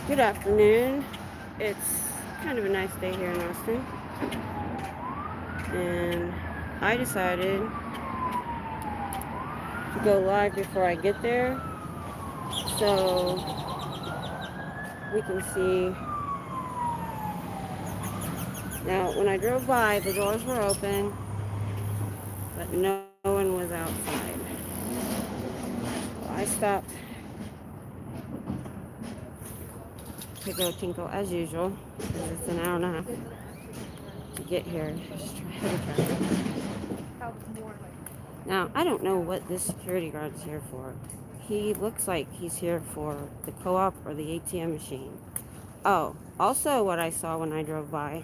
Good afternoon. It's kind of a nice day here in Austin, and I decided to go live before I get there so we can see. Now, when I drove by, the doors were open, but no one was outside. So I stopped to go tinkle as usual because it's an hour and a half to get here. Just heavy traffic. Now, I don't know what this security guard is here for. He looks like he's here for the co-op or the ATM machine. Oh, also what I saw when I drove by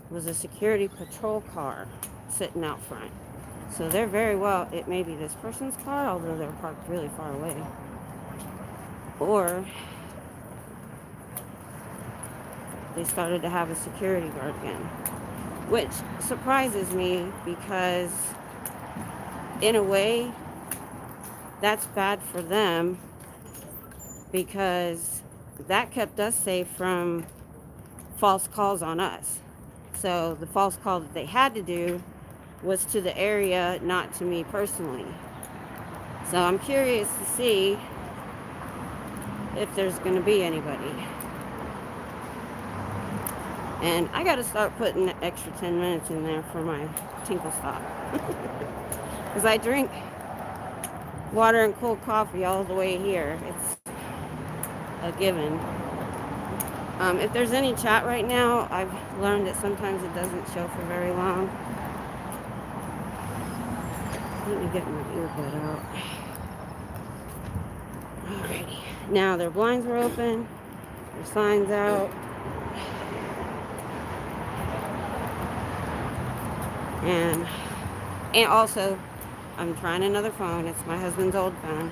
was a security patrol car sitting out front. So they're very well, it may be this person's car, although they're parked really far away. Or they started to have a security guard again, which surprises me because in a way, that's bad for them because that kept us safe from false calls on us. So the false call that they had to do was to the area, not to me personally. So I'm curious to see if there's going to be anybody. And I got to start putting an extra 10 minutes in there for my tinkle stop. Because I drink water and cold coffee all the way here. It's a given. If there's any chat right now, I've learned that sometimes it doesn't show for very long. Let me get my earbud out. Alrighty. Now their blinds were open, their signs out. And also, I'm trying another phone. It's my husband's old phone.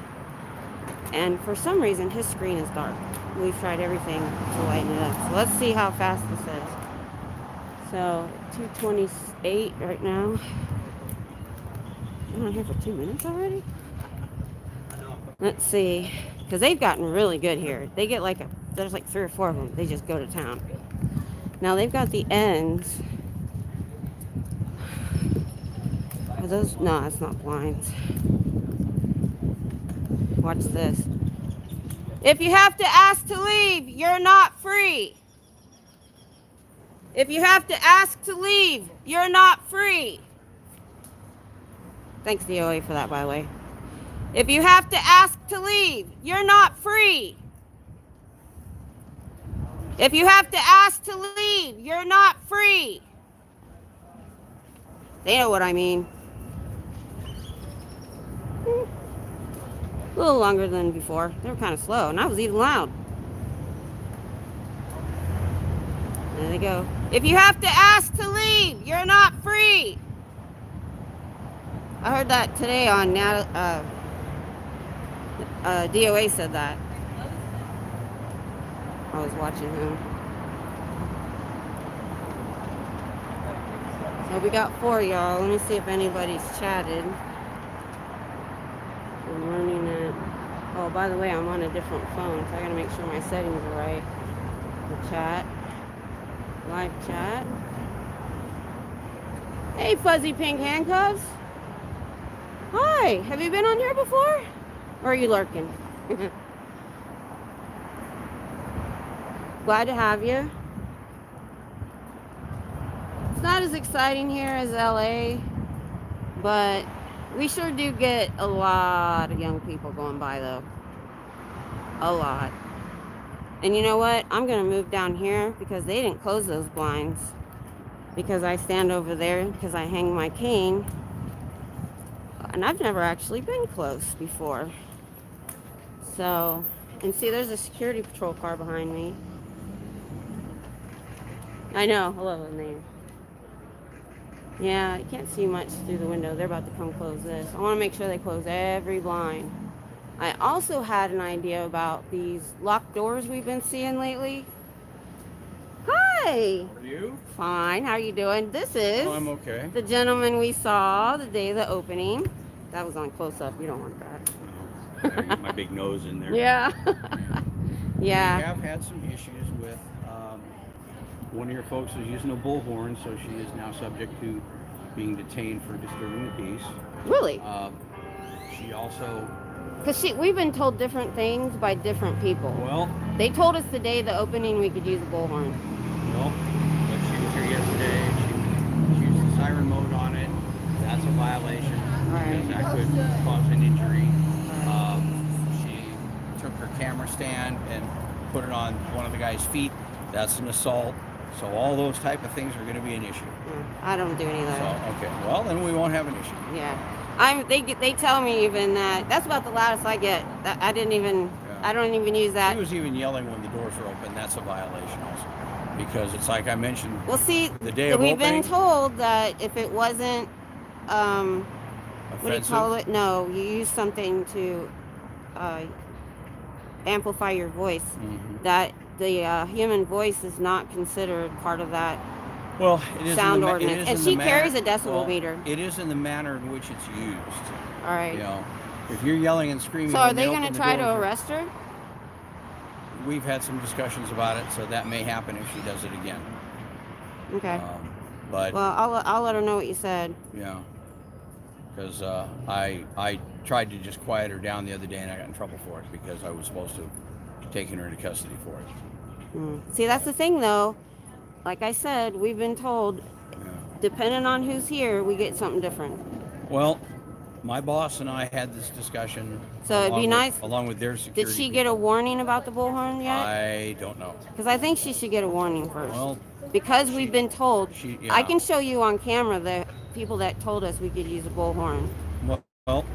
And for some reason, his screen is dark. We've tried everything to lighten it up. So let's see how fast this is. So 2:28 right now. I'm on here for 2 minutes already? Let's see. Because they've gotten really good here. They get there's like 3 or 4 of them. They just go to town. Now they've got the ends. Are those? No, it's not blinds. Watch this. If you have to ask to leave, you're not free. If you have to ask to leave, you're not free. Thanks, DOA, for that, by the way. If you have to ask to leave, you're not free. If you have to ask to leave, you're not free. They know what I mean. A little longer than before. They were kind of slow, and I was even loud. There they go. If you have to ask to leave, you're not free. I heard that today on DOA said that. I was watching him. So we got 4, y'all. Let me see if anybody's chatted. I'm running it. Oh, by the way, I'm on a different phone, so I gotta make sure my settings are right. The chat. Live chat. Hey, fuzzy pink handcuffs. Hi, have you been on here before? Or are you lurking? Glad to have you. It's not as exciting here as LA, but we sure do get a lot of young people going by, though. A lot. And you know what? I'm going to move down here because they didn't close those blinds. Because I stand over there because I hang my cane. And I've never actually been close before. So, and see, there's a security patrol car behind me. I know. Hello, name. Yeah, you can't see much through the window. They're about to come close this. I want to make sure they close every blind. I also had an idea about these locked doors we've been seeing lately. Hi. How are you? Fine. How are you doing? This is I'm okay. The gentleman we saw the day of the opening. That was on close up. You don't want that. I get my big nose in there. Yeah. Yeah. We have had some issues with one of your folks is using a bullhorn, so she is now subject to being detained for disturbing the peace. Really? She also... Because we've been told different things by different people. Well... They told us today the opening we could use a bullhorn. Well, but she was here yesterday. She used the siren mode on it. That's a violation. Because that could cause an injury. She took her camera stand and put it on one of the guy's feet. That's an assault. So all those type of things are going to be an issue. I don't do any of that. So, okay. Well, then we won't have an issue. Yeah. They tell me even that that's about the loudest I get. I don't even use that. She was even yelling when the doors were open. That's a violation also. Because it's like I mentioned. Well, see, the day of we've opening, been told that if it wasn't, offensive? what do you call it? No, you use something to amplify your voice. Mm-hmm. That the human voice is not considered part of that. Well, it is sound ordinance, and she carries a decibel meter. It is in the manner in which it's used. All right. You know, if you're yelling and screaming. So are they going to try to arrest her? We've had some discussions about it, so that may happen if she does it again. Okay. But well, I'll let her know what you said. Yeah. Because I tried to just quiet her down the other day, and I got in trouble for it because I was supposed to have taken her into custody for it. See, that's the thing, though. Like I said, we've been told, depending on who's here, we get something different. Well, my boss and I had this discussion. So it'd be nice. Along with their security. Did she get a warning about the bullhorn yet? I don't know. Because I think she should get a warning first. Well, because we've been told. Yeah. I can show you on camera the people that told us we could use a bullhorn. Well,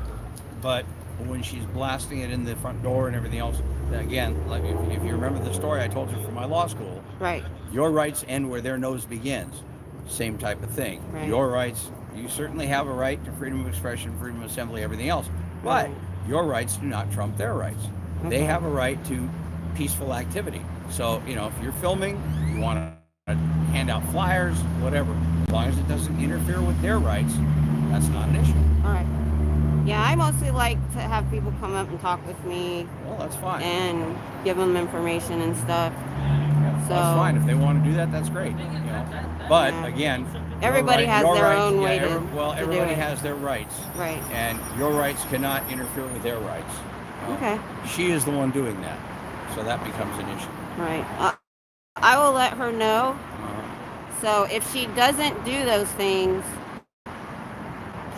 but when she's blasting it in the front door and everything else, again, like if you remember the story I told you from my law school, right? Your rights end where their nose begins. Same type of thing. Right. Your rights, you certainly have a right to freedom of expression, freedom of assembly, everything else. But your rights do not trump their rights. Okay. They have a right to peaceful activity. So, you know, if you're filming, you want to hand out flyers, whatever, as long as it doesn't interfere with their rights, that's not an issue. All right. Yeah, I mostly like to have people come up and talk with me. Well, that's fine. And give them information and stuff. Yeah, so that's fine. If they want to do that, that's great. You know? But again, everybody has their own way to everybody has their rights. Right. And your rights cannot interfere with their rights. Okay. She is the one doing that, so that becomes an issue. Right. I will let her know. So if she doesn't do those things,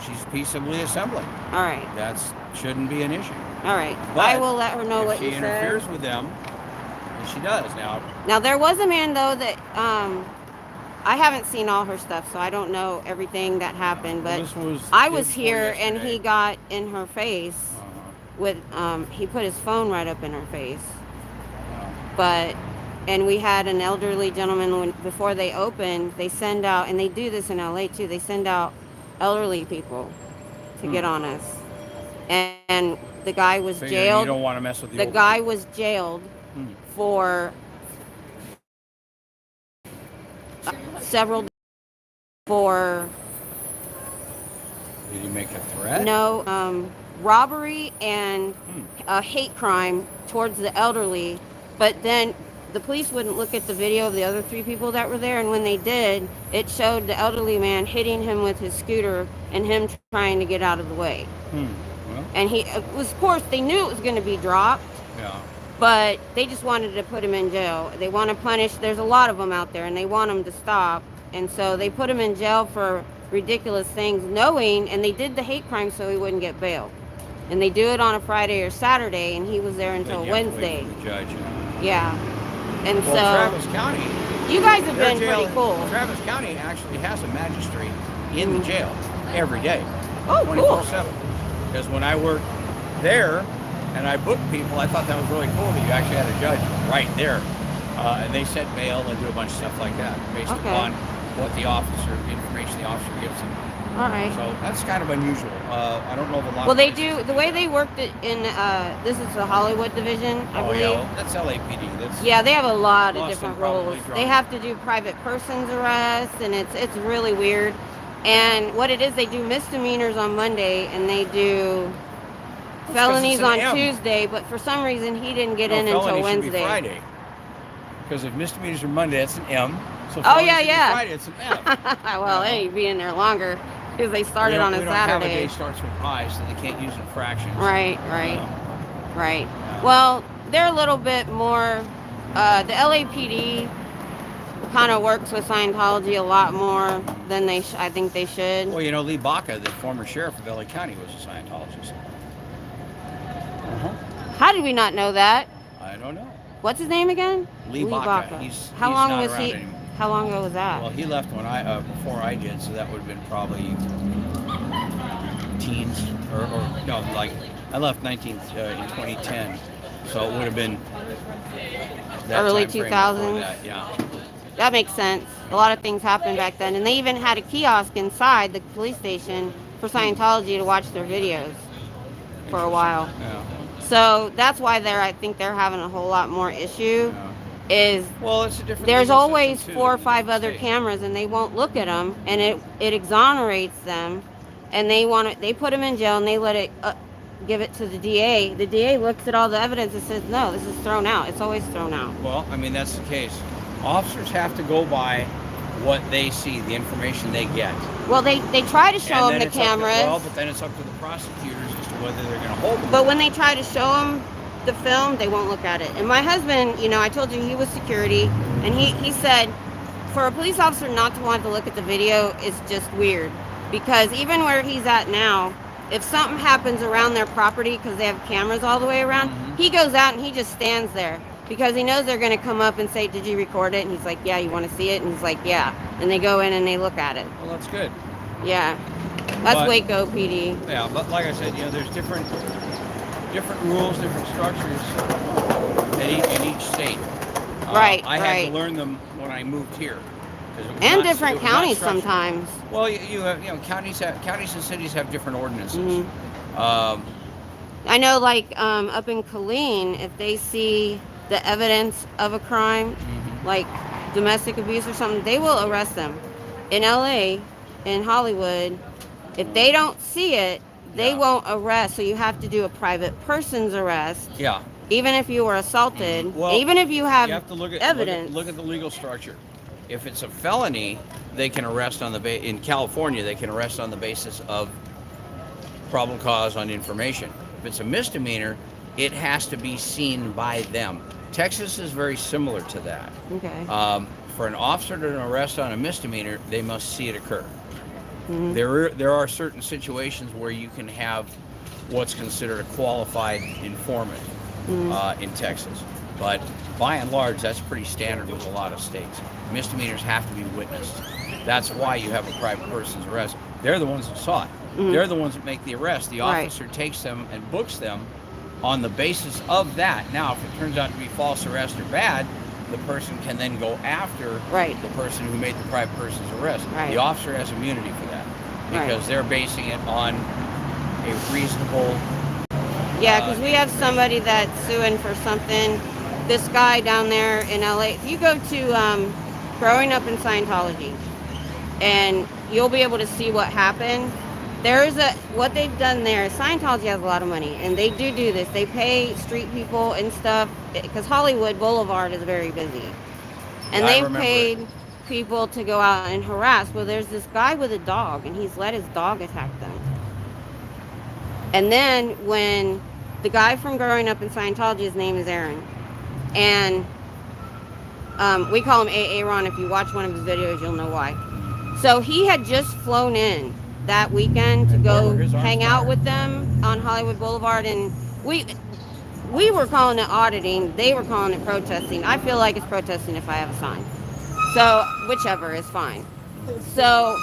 she's peaceably assembling. All right. That shouldn't be an issue. All right. But I will let her know what you said. If she interferes with them, and she does now. Now there was a man though that I haven't seen all her stuff, so I don't know everything that happened. But I was here, and he got in her face with he put his phone right up in her face. And we had an elderly gentleman before they opened. They send out, and they do this in LA too. They send out elderly people to get on us, and the guy was jailed. You don't want to mess with the guy was jailed for several days for. Did he make a threat? No, robbery and a hate crime towards the elderly, but then the police wouldn't look at the video of the other 3 people that were there, and when they did, it showed the elderly man hitting him with his scooter and him trying to get out of the way. Well. And it was, of course, they knew it was going to be dropped, but they just wanted to put him in jail. They want to punish, there's a lot of them out there, and they want him to stop, and so they put him in jail for ridiculous things, knowing, and they did the hate crime so he wouldn't get bail. And they do it on a Friday or Saturday, and he was there until Wednesday. The judge. Yeah. And well, Travis County. You guys have been pretty cool. Travis County actually has a magistrate in the jail every day. Oh, 24/7. Because when I worked there and I booked people, I thought that was really cool that you actually had a judge right there. And they set bail and do a bunch of stuff like that based upon what the information the officer gives them. All right. So that's kind of unusual. I don't know of a lot. Well, they do the way they worked it in. This is the Hollywood division, I believe. Yeah, well, that's LAPD. Yeah, they have a lot of different roles. They have to do private persons arrests, and it's really weird. And what it is, they do misdemeanors on Monday, and they do felonies an on M. Tuesday, but for some reason he didn't get in felony until Wednesday. Should be Friday. Because if misdemeanors are Monday, that's an M. So oh yeah, yeah. Friday, it's an M. Well, they be in there longer because they started on a Saturday. We don't have a day starts with I, so they can't use infractions. Right. Right. Well, they're a little bit more. The LAPD kind of works with Scientology a lot more than I think they should. Well, Lee Baca, the former sheriff of LA County, was a Scientologist. How did we not know that? I don't know. What's his name again? Lee Baca. How long was he? Anymore. How long ago was that? Well, he left when before I did, so that would have been probably teens or no, like I left in 2010, so it would have been that early 2000s. Yeah. That makes sense. A lot of things happened back then, and they even had a kiosk inside the police station for Scientology to watch their videos for a while. Yeah. So that's why I think they're having a whole lot more issue. Yeah. Is it's a different. There's always 4 or 5 other cameras, and they won't look at them, and it exonerates them, and they put them in jail, and they let it give it to the DA. The DA looks at all the evidence and says, no, this is thrown out. It's always thrown out. Well, that's the case. Officers have to go by what they see, the information they get. Well, they try to show them the cameras. But then it's up to the prosecutors as to whether they're going to hold them. But when they try to show them the film, they won't look at it. And my husband, I told you he was security, and he said for a police officer not to want to look at the video is just weird, because even where he's at now, if something happens around their property, because they have cameras all the way around, he goes out and he just stands there because he knows they're going to come up and say, did you record it? And he's like, yeah. You want to see it? And he's like, yeah. And they go in and they look at it. Well, that's good. Yeah, that's Waco PD. Yeah, but like I said, there's different rules, different structures in each state. Right. I had to learn them when I moved here. And different counties sometimes. Well, you have counties and cities have different ordinances. Mm-hmm. I know, like up in Killeen, if they see the evidence of a crime, like domestic abuse or something, they will arrest them. In LA, in Hollywood, if they don't see it, they won't arrest. So you have to do a private person's arrest. Yeah. Even if you were assaulted, even if you have to look at evidence. Look at the legal structure. If it's a felony, they can arrest in California, they can arrest on the basis of probable cause on information. If it's a misdemeanor, it has to be seen by them. Texas is very similar to that. Okay. For an officer to arrest on a misdemeanor, they must see it occur. Mm-hmm. There are certain situations where you can have what's considered a qualified informant in Texas. But by and large, that's pretty standard with a lot of states. Misdemeanors have to be witnessed. That's why you have a private person's arrest. They're the ones that saw it. They're the ones that make the arrest. The officer takes them and books them on the basis of that. Now, if it turns out to be false arrest or bad, the person can then go after the person who made the private person's arrest. The officer has immunity for that because they're basing it on a reasonable... Yeah, because we have somebody that's suing for something. This guy down there in LA, if you go to Growing Up in Scientology, and you'll be able to see what happened. What they've done there, Scientology has a lot of money, and they do this. They pay street people and stuff, because Hollywood Boulevard is very busy. And they've paid people to go out and harass. Well, there's this guy with a dog, and he's let his dog attack them. And then when the guy from Growing Up in Scientology, his name is Aaron, and we call him Aaron. If you watch one of his videos, you'll know why. So he had just flown in that weekend to go hang out with them on Hollywood Boulevard, and we were calling it auditing. They were calling it protesting. I feel like it's protesting if I have a sign. So whichever is fine. So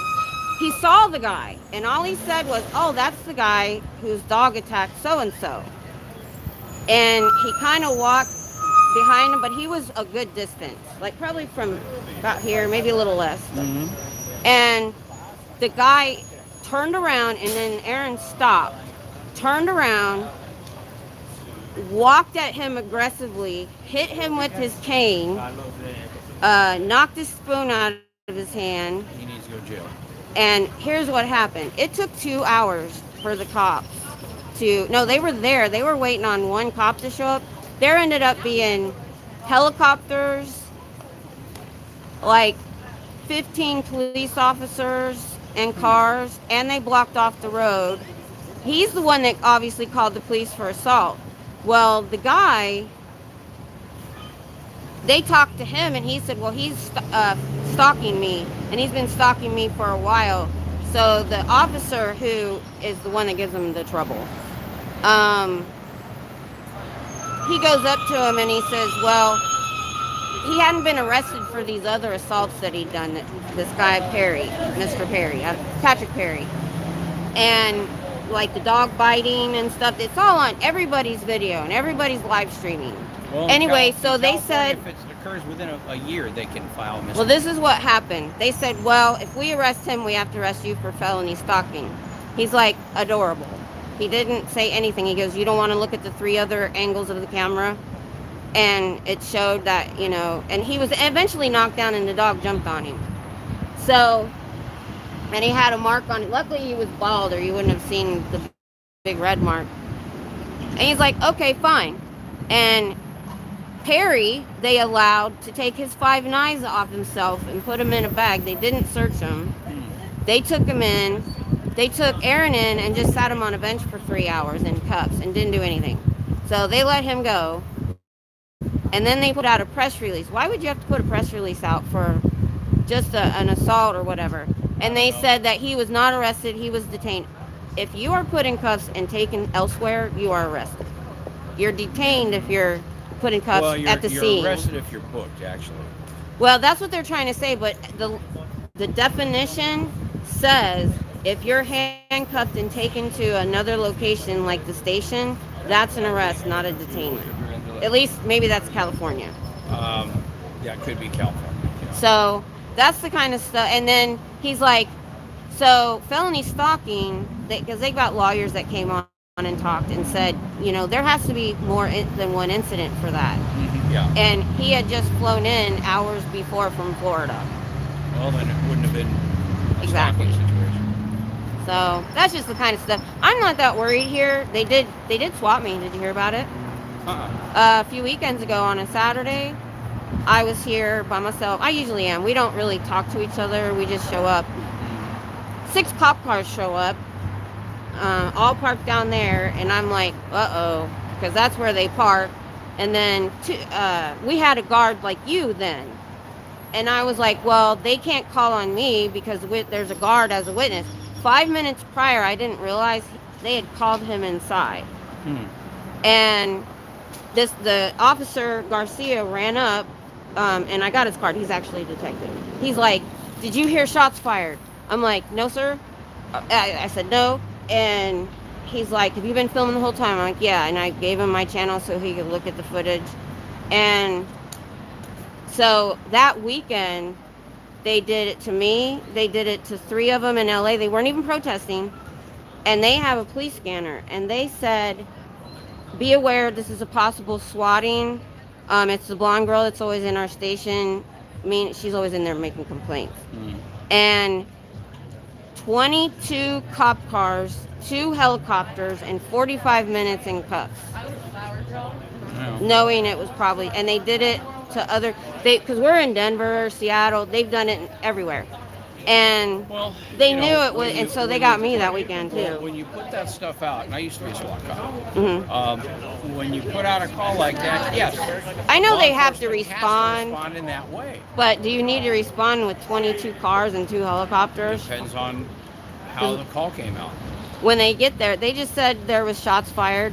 he saw the guy, and all he said was, oh, that's the guy whose dog attacked so-and-so. And he kind of walked behind him, but he was a good distance, like probably from about here, maybe a little less. And the guy turned around, and then Aaron stopped, turned around, walked at him aggressively, hit him with his cane, knocked his spoon out of his hand. He needs to go to jail. And here's what happened. It took 2 hours for the cops to, no, they were there. They were waiting on one cop to show up. There ended up being helicopters, like 15 police officers and cars, and they blocked off the road. He's the one that obviously called the police for assault. Well, the guy, they talked to him, and he said, well, he's stalking me, and he's been stalking me for a while. So the officer, who is the one that gives him the trouble, he goes up to him and he says, well, he hadn't been arrested for these other assaults that he'd done, this guy Perry, Mr. Perry, Patrick Perry. And like the dog biting and stuff, it's all on everybody's video and everybody's live streaming. Well, anyway, so they said, if it occurs within a year, they can file a misdemeanor. Well, this is what happened. They said, well, if we arrest him, we have to arrest you for felony stalking. He's like, adorable. He didn't say anything. He goes, you don't want to look at the 3 other angles of the camera? And it showed that, you know, and he was eventually knocked down and the dog jumped on him. So, and he had a mark on it. Luckily, he was bald, or you wouldn't have seen the big red mark. And he's like, okay, fine. And Perry, they allowed to take his 5 knives off himself and put him in a bag. They didn't search him. They took him in. They took Aaron in and just sat him on a bench for 3 hours in cuffs and didn't do anything. So they let him go. And then they put out a press release. Why would you have to put a press release out for just an assault or whatever? And they said that he was not arrested. He was detained. If you are put in cuffs and taken elsewhere, you are arrested. You're detained if you're put in cuffs at the scene. You're arrested if you're booked, actually. Well, that's what they're trying to say, but the definition says if you're handcuffed and taken to another location like the station, that's an arrest, not a detainment. At least maybe that's California. Yeah, it could be California. Yeah. So that's the kind of stuff. And then he's like, so felony stalking, because they got lawyers that came on and talked and said, you know, there has to be more than one incident for that. Mm-hmm. Yeah. And he had just flown in hours before from Florida. Well, then it wouldn't have been a exactly situation. So that's just the kind of stuff. I'm not that worried here. They did swat me. Did you hear about it? A few weekends ago on a Saturday, I was here by myself. I usually am. We don't really talk to each other. We just show up. 6 cop cars show up, all parked down there, and I'm like, uh-oh, because that's where they park. And then we had a guard like you then. And I was like, well, they can't call on me because there's a guard as a witness. 5 minutes prior, I didn't realize they had called him inside. And the officer Garcia ran up, and I got his card. He's actually a detective. He's like, did you hear shots fired? I'm like, no, sir. I said no. And he's like, have you been filming the whole time? I'm like, yeah. And I gave him my channel so he could look at the footage. And so that weekend, they did it to me. They did it to 3 of them in LA. They weren't even protesting. And they have a police scanner. And they said, be aware, this is a possible swatting. It's the blonde girl that's always in our station. She's always in there making complaints. And 22 cop cars, 2 helicopters, and 45 minutes in cuffs. Knowing it was probably, and they did it to because we're in Denver, Seattle, they've done it everywhere. And they knew it was, and so they got me that weekend too. Well, when you put that stuff out, and I used to be a SWAT cop, when you put out a call like that, yes. I know they have to respond. Respond in that way. But do you need to respond with 22 cars and 2 helicopters? Depends on how the call came out. When they get there, they just said there was shots fired.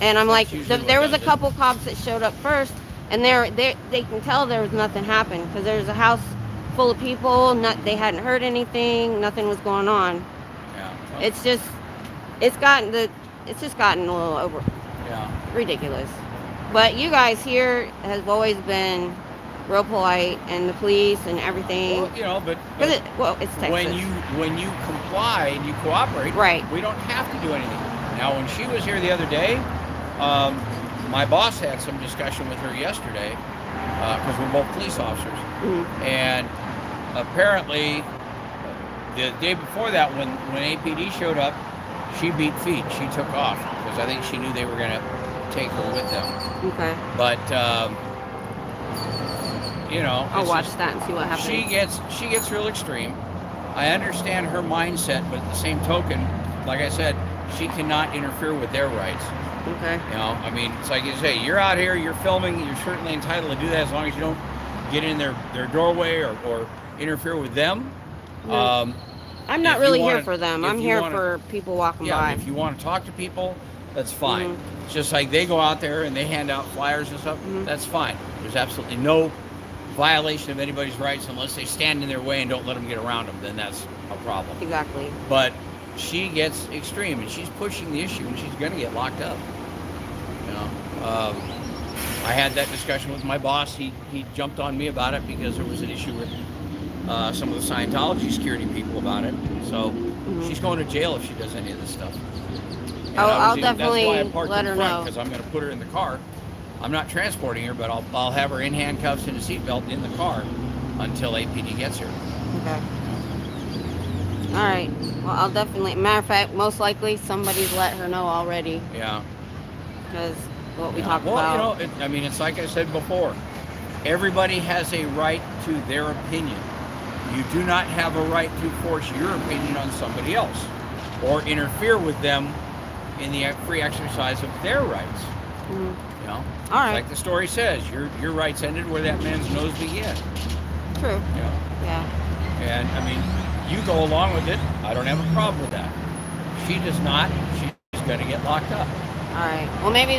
And I'm like, there was a couple cops that showed up first, and they can tell there was nothing happened because there's a house full of people. They hadn't heard anything. Nothing was going on. Yeah. It's just gotten a little ridiculous. But you guys here have always been real polite, and the police and everything. Well, you know, but it's Texas. When you comply and you cooperate, right? We don't have to do anything. Now, when she was here the other day, my boss had some discussion with her yesterday because we're both police officers, and apparently the day before that, when APD showed up, She beat feet. She took off because I think she knew they were going to take her with them. Okay. But you know, I'll watch that and see what happens. She gets real extreme. I understand her mindset, but at the same token, like I said, she cannot interfere with their rights. Okay. You know, I mean, it's like you say, you're out here, you're filming, you're certainly entitled to do that as long as you don't get in their doorway or interfere with them. No. I'm not really here for them. I'm here for people walking by. Yeah, if you want to talk to people, that's fine. It's just like they go out there and they hand out flyers and stuff, that's fine. There's absolutely no violation of anybody's rights unless they stand in their way and don't let them get around them, then that's a problem. Exactly. But she gets extreme and she's pushing the issue and she's going to get locked up. You know, I had that discussion with my boss. He jumped on me about it because there was an issue with some of the Scientology security people about it. So she's going to jail if she does any of this stuff. I'll definitely that's why I parked let in her front, know. because I'm going to put her in the car. I'm not transporting her, but I'll have her in handcuffs and a seatbelt in the car until APD gets here. Okay. All right. Well, I'll definitely. Matter of fact, most likely somebody's let her know already. Yeah. Because what we talked about. Well, you know, I mean, it's like I said before. Everybody has a right to their opinion. You do not have a right to force your opinion on somebody else or interfere with them in the free exercise of their rights. You know, all right. Like the story says, your rights ended where that man's nose began. True. You know? Yeah. And I mean, you go along with it. I don't have a problem with that. She does not. She's going to get locked up. All right. Well, maybe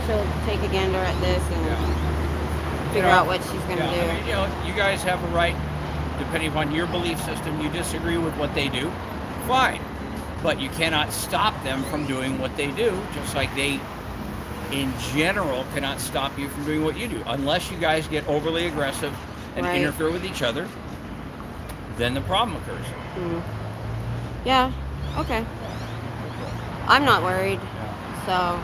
she'll take a gander at this and figure out what she's going to do. I mean, you know, you guys have a right, depending upon your belief system. You disagree with what they do, fine. But you cannot stop them from doing what they do, just like they, in general, cannot stop you from doing what you do. Unless you guys get overly aggressive and interfere with each other, then the problem occurs. Yeah, okay. I'm not worried. So,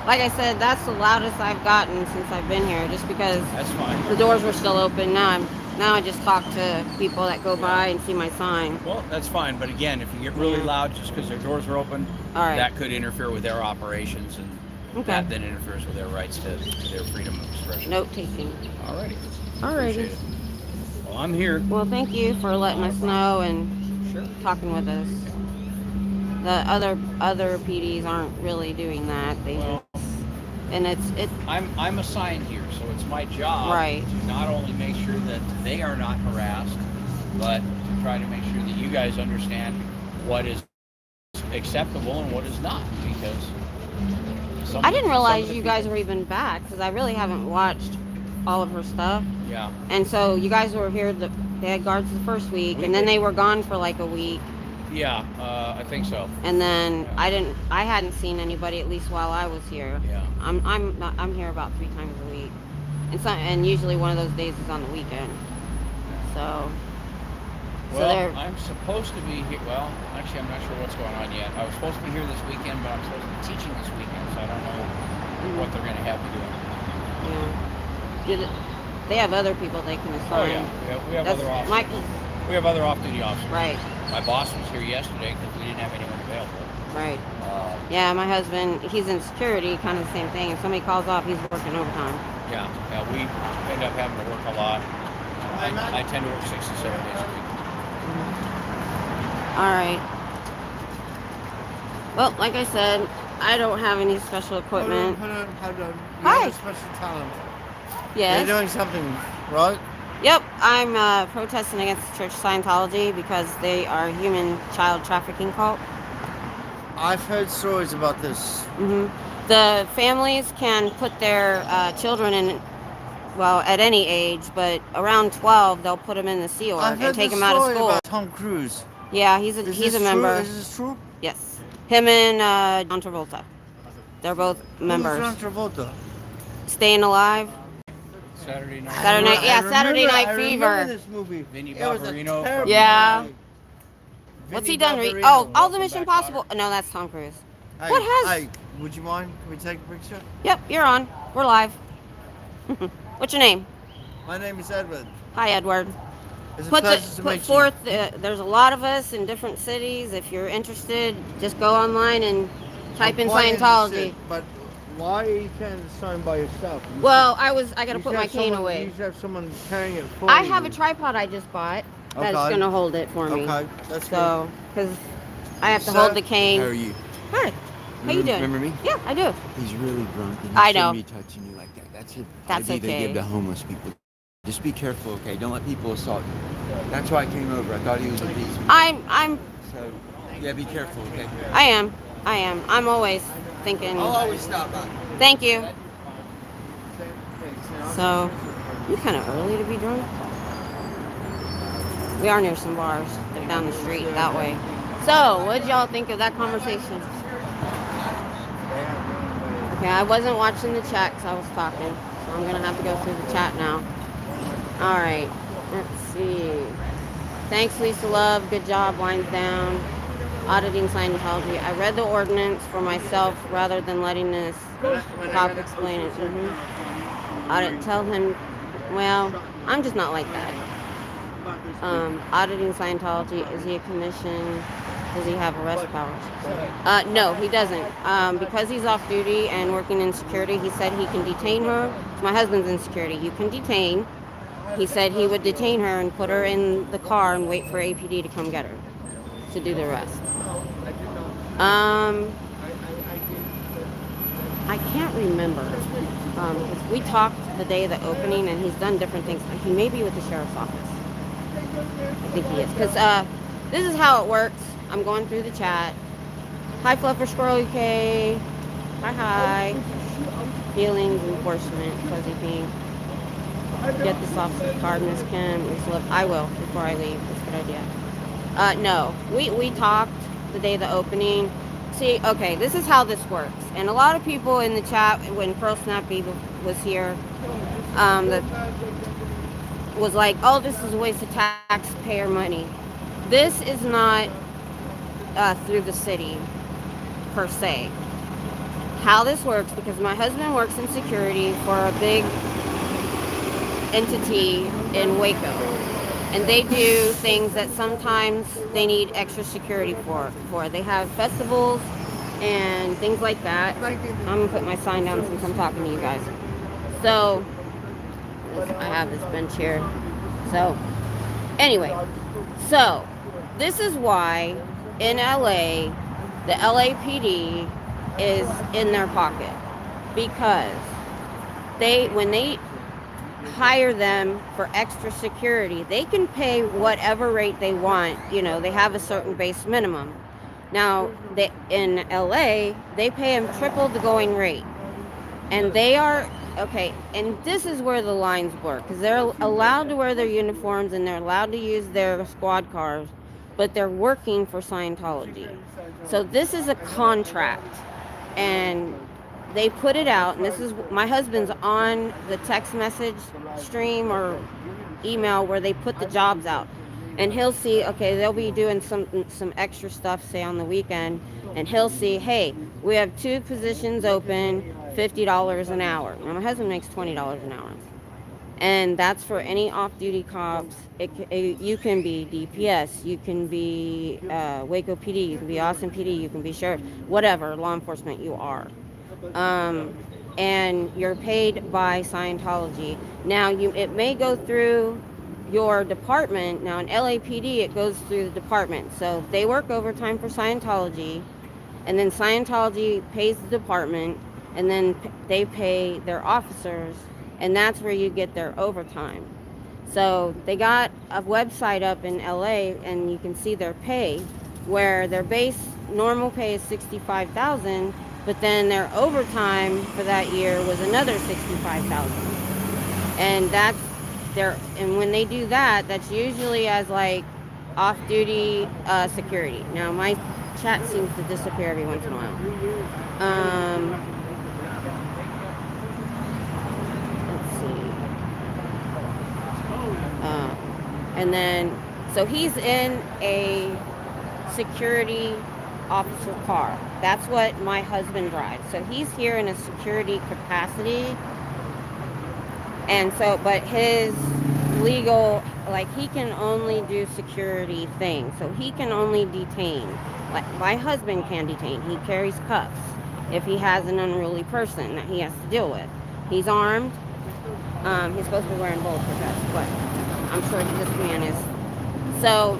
like I said, that's the loudest I've gotten since I've been here, just because that's fine. The doors were still open. Now I just talk to people that go by and see my sign. Well, that's fine, but again, if you get really loud just because their doors are open, that could interfere with their operations, and that then interferes with their rights to their freedom of expression. Note taking. Alrighty. Alrighty. Well, I'm here. Well, thank you for letting us know and talking with us. The other PDs aren't really doing that. I'm assigned here, so it's my job to not only make sure that they are not harassed, but to try to make sure that you guys understand what is acceptable and what is not. Because I didn't realize you guys were even back, because I really haven't watched all of her stuff. Yeah. And so you guys were here. They had guards the first week, and then they were gone for like a week. Yeah, I think so. And then I hadn't seen anybody, at least while I was here. Yeah. I'm here about 3 times a week, and usually one of those days is on the weekend. So. I'm supposed to be here. Well, actually, I'm not sure what's going on yet. I was supposed to be here this weekend, but I'm supposed to be teaching this weekend, so I don't know what they're going to have me doing. Yeah. They have other people they can assign. Oh yeah, we have other officers. We have other off-duty officers. Right. My boss was here yesterday because we didn't have anyone available. Right. Yeah, my husband, he's in security, kind of the same thing. If somebody calls off, he's working overtime. Yeah, we end up having to work a lot. I tend to work 6 to 7 days a week. All right. Well, like I said, I don't have any special equipment. Hold on. You Hi. have a special talent. Yes. You're doing something, right? Yep, I'm protesting against Church Scientology because they are a human child trafficking cult. I've heard stories about this. The families can put their children in, well, at any age, but around 12, they'll put them in the Sea Org and take them out of school. About Tom Cruise. Yeah, he's a member. Is this true? Yes. Him and John Travolta. They're both members. Who's John Travolta? Staying Alive. Saturday Night. Saturday Night Fever. I remember this movie. Vinny Barbarino. Yeah. What's he done? All the Mission Impossible. No, that's Tom Cruise. Would you mind? Can we take a picture? Yep, you're on. We're live. What's your name? My name is Edward. Hi, Edward. It's a put pleasure to put meet forth. There's a lot of us in different cities. If you're interested, just go online and type in quite Scientology. interested, but why are you carrying the sign by yourself? Well, I gotta put my cane away. You should have someone carrying it for I you. have a tripod I just bought that's Okay. gonna hold it for me. Okay, that's So, because I have to Sir, hold the cane. How are you? Hi. How you doing? Remember me? Yeah, I do. He's really drunk and he I shouldn't know. be touching you like that. That's it. That's idea they okay. give to homeless people. Just be careful, okay? Don't let people assault you. That's why I came over. I thought he was a piece. I'm. So, yeah, be careful, okay? I am. I'm always thinking. I'll always stop by. Thank you. So, you're kind of early to be drunk. We are near some bars. They're down the street that way. So, what did y'all think of that conversation? Okay, I wasn't watching the chat because I was talking. So I'm going to have to go through the chat now. All right. Let's see. Thanks, Lisa Love. Good job. Lines down. Auditing Scientology. I read the ordinance for myself rather than letting this cop explain it. Audit. Tell him. Well, I'm just not like that. Auditing Scientology. Is he a commission? Does he have arrest powers? No, he doesn't. Because he's off duty and working in security, he said he can detain her. My husband's in security. You can detain. He said he would detain her and put her in the car and wait for APD to come get her to do the arrest. I can't remember. Because we talked the day of the opening and he's done different things. He may be with the sheriff's office. I think he is. Because this is how it works. I'm going through the chat. Hi, Fluffer Squirrel UK. Hi. Feelings, enforcement, fuzzy pink. Get this off the card, Miss Kim. I will before I leave. That's a good idea. No, we talked the day of the opening. See, okay, this is how this works. And a lot of people in the chat, when Pearlsnappy was here, that was like, oh, this is a waste of taxpayer money. This is not through the city, per se. How this works, because my husband works in security for a big entity in Waco. And they do things that sometimes they need extra security for. They have festivals and things like that. I'm going to put my sign down since I'm talking to you guys. So, I have this bench here. So, anyway. So, this is why in LA, the LAPD is in their pocket. Because when they hire them for extra security, they can pay whatever rate they want. You know, they have a certain base minimum. Now, in LA, they pay them triple the going rate. And they are, okay, and this is where the lines work, because they're allowed to wear their uniforms and they're allowed to use their squad cars, but they're working for Scientology. So this is a contract. And they put it out, and this is, my husband's on the text message stream or email where they put the jobs out, and he'll see, okay, they'll be doing some extra stuff, say on the weekend, and he'll see, hey, we have 2 positions open, $50 an hour. Now my husband makes $20 an hour, and that's for any off-duty cops. You can be DPS, you can be Waco PD, you can be Austin PD, you can be sheriff, whatever law enforcement you are. And you're paid by Scientology. Now, it may go through your department. Now, in LAPD, it goes through the department. So they work overtime for Scientology, and then Scientology pays the department, and then they pay their officers, and that's where you get their overtime. So they got a website up in LA, and you can see their pay, where their base normal pay is $65,000. But then their overtime for that year was another $65,000, and that's and when they do that, that's usually as like off-duty security. Now my chat seems to disappear every once in a while. Let's see. And then so he's in a security officer car. That's what my husband drives. So he's here in a security capacity. And so, but his legal, like he can only do security things. So he can only detain. Like my husband can detain. He carries cuffs if he has an unruly person that he has to deal with. He's armed. He's supposed to be wearing bulletproof vests, but I'm sure this man is. So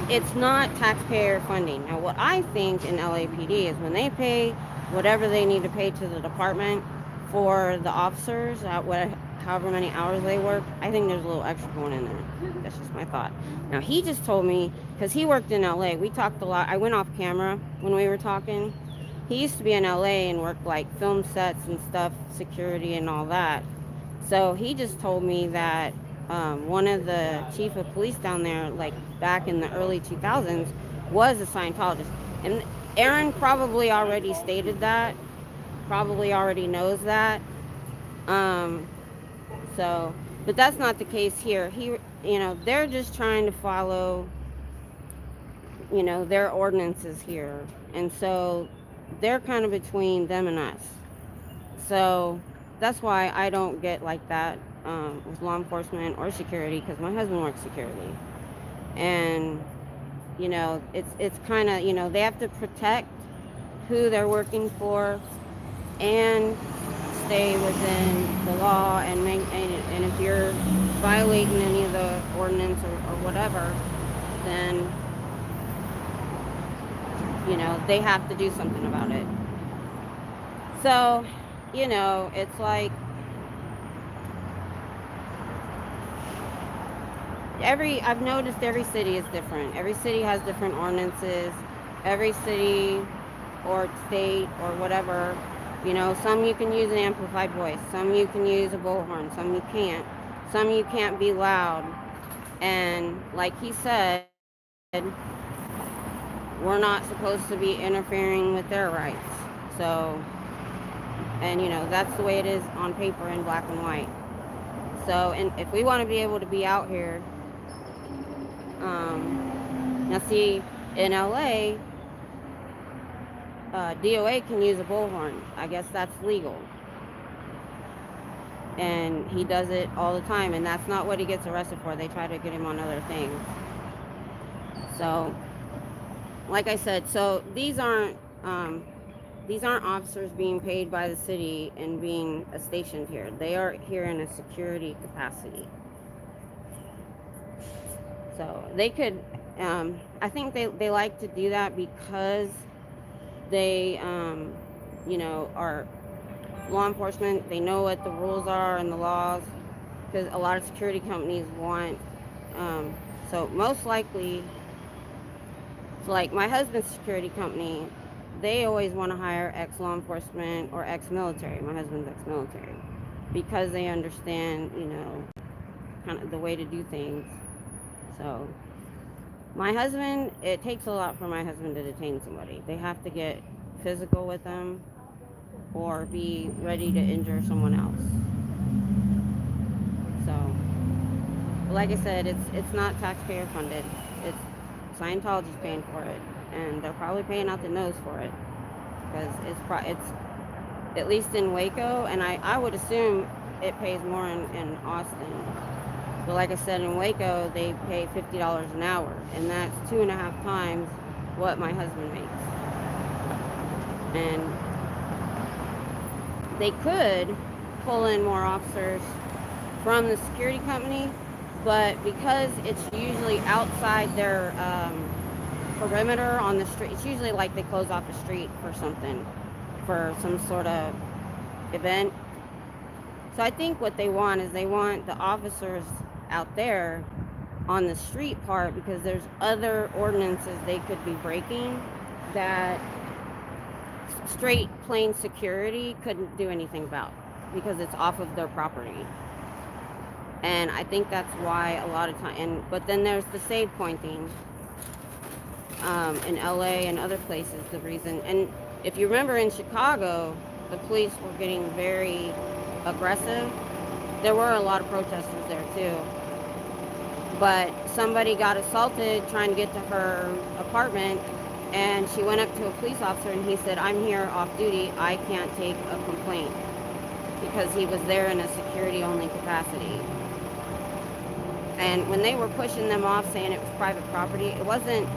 it's not taxpayer funding. Now, what I think in LAPD is when they pay whatever they need to pay to the department for the officers at however many hours they work, I think there's a little extra going in there. That's just my thought. Now, he just told me, because he worked in LA, we talked a lot. I went off camera when we were talking. He used to be in LA and worked like film sets and stuff, security and all that. So he just told me that one of the chief of police down there, like back in the early 2000s, was a Scientologist. And Aaron probably already stated that, probably already knows that. So, but that's not the case here. They're just trying to follow, their ordinances here. And so they're kind of between them and us. So that's why I don't get like that with law enforcement or security, because my husband works security. And, it's kind of, they have to protect who they're working for and stay within the law and if you're violating any of the ordinance or whatever, then, they have to do something about it. So, it's like I've noticed every city is different. Every city has different ordinances. Every city or state or whatever, some you can use an amplified voice, some you can use a bullhorn, some you can't. Some you can't be loud. And like he said, we're not supposed to be interfering with their rights. So, and that's the way it is on paper in black and white. So, and if we want to be able to be out here, now see, in LA, DOA can use a bullhorn. I guess that's legal. And he does it all the time, and that's not what he gets arrested for. They try to get him on other things. So, like I said, so these aren't officers being paid by the city and being stationed here. They are here in a security capacity. So they could, I think they like to do that because they, are law enforcement. They know what the rules are and the laws, because a lot of security companies want, so most likely, so like my husband's security company, they always want to hire ex-law enforcement or ex-military. My husband's ex-military, because they understand, kind of the way to do things. So my husband, it takes a lot for my husband to detain somebody. They have to get physical with them or be ready to injure someone else. So, like I said, it's not taxpayer funded. It's Scientology's paying for it, and they're probably paying out the nose for it, because it's at least in Waco, and I would assume it pays more in Austin. But like I said, in Waco, they pay $50 an hour, and that's 2.5 times what my husband makes. And they could pull in more officers from the security company, but because it's usually outside their perimeter on the street, it's usually like they close off the street for something, for some sort of event. So I think what they want is they want the officers out there on the street part, because there's other ordinances they could be breaking that straight plain security couldn't do anything about, because it's off of their property. And I think that's why a lot of time, but then there's the save pointing in LA and other places, the reason. And if you remember in Chicago, the police were getting very aggressive. There were a lot of protesters there too. But somebody got assaulted trying to get to her apartment, and she went up to a police officer and he said, "I'm here off duty, I can't take a complaint," because he was there in a security only capacity. And when they were pushing them off saying it was private property, it wasn't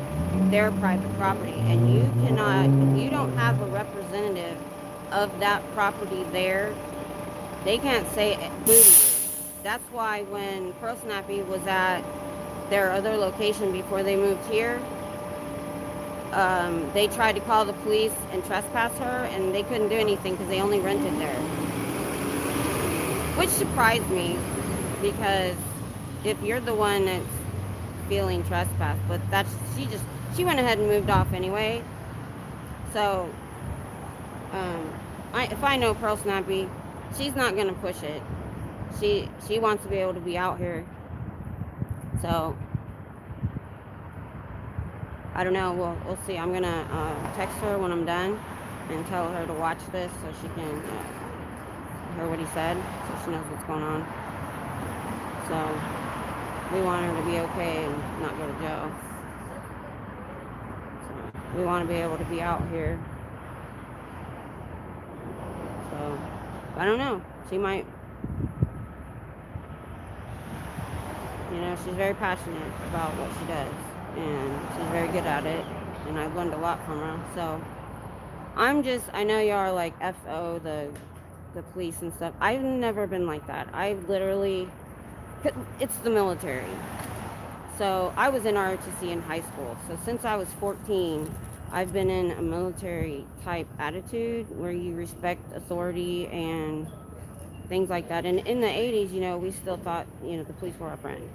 their private property. And you cannot, if you don't have a representative of that property there, they can't say boo to you. That's why when Pearlsnappy was at their other location before they moved here, they tried to call the police and trespass her, and they couldn't do anything because they only rented there. Which surprised me, because if you're the one that's feeling trespassed, but she went ahead and moved off anyway. So, if I know Pearlsnappy, she's not gonna push it. She wants to be able to be out here. So, I don't know. We'll see. I'm gonna text her when I'm done and tell her to watch this so she can hear what he said, so she knows what's going on. So we want her to be okay and not go to jail. So we want to be able to be out here. So I don't know. She might. You know, she's very passionate about what she does, and she's very good at it, and I've learned a lot from her. So I know y'all are like FO, the police and stuff. I've never been like that. I've literally, it's the military. So I was in ROTC in high school. So since I was 14, I've been in a military type attitude where you respect authority and things like that. And in the 80s, you know, we still thought, you know, the police were our friend.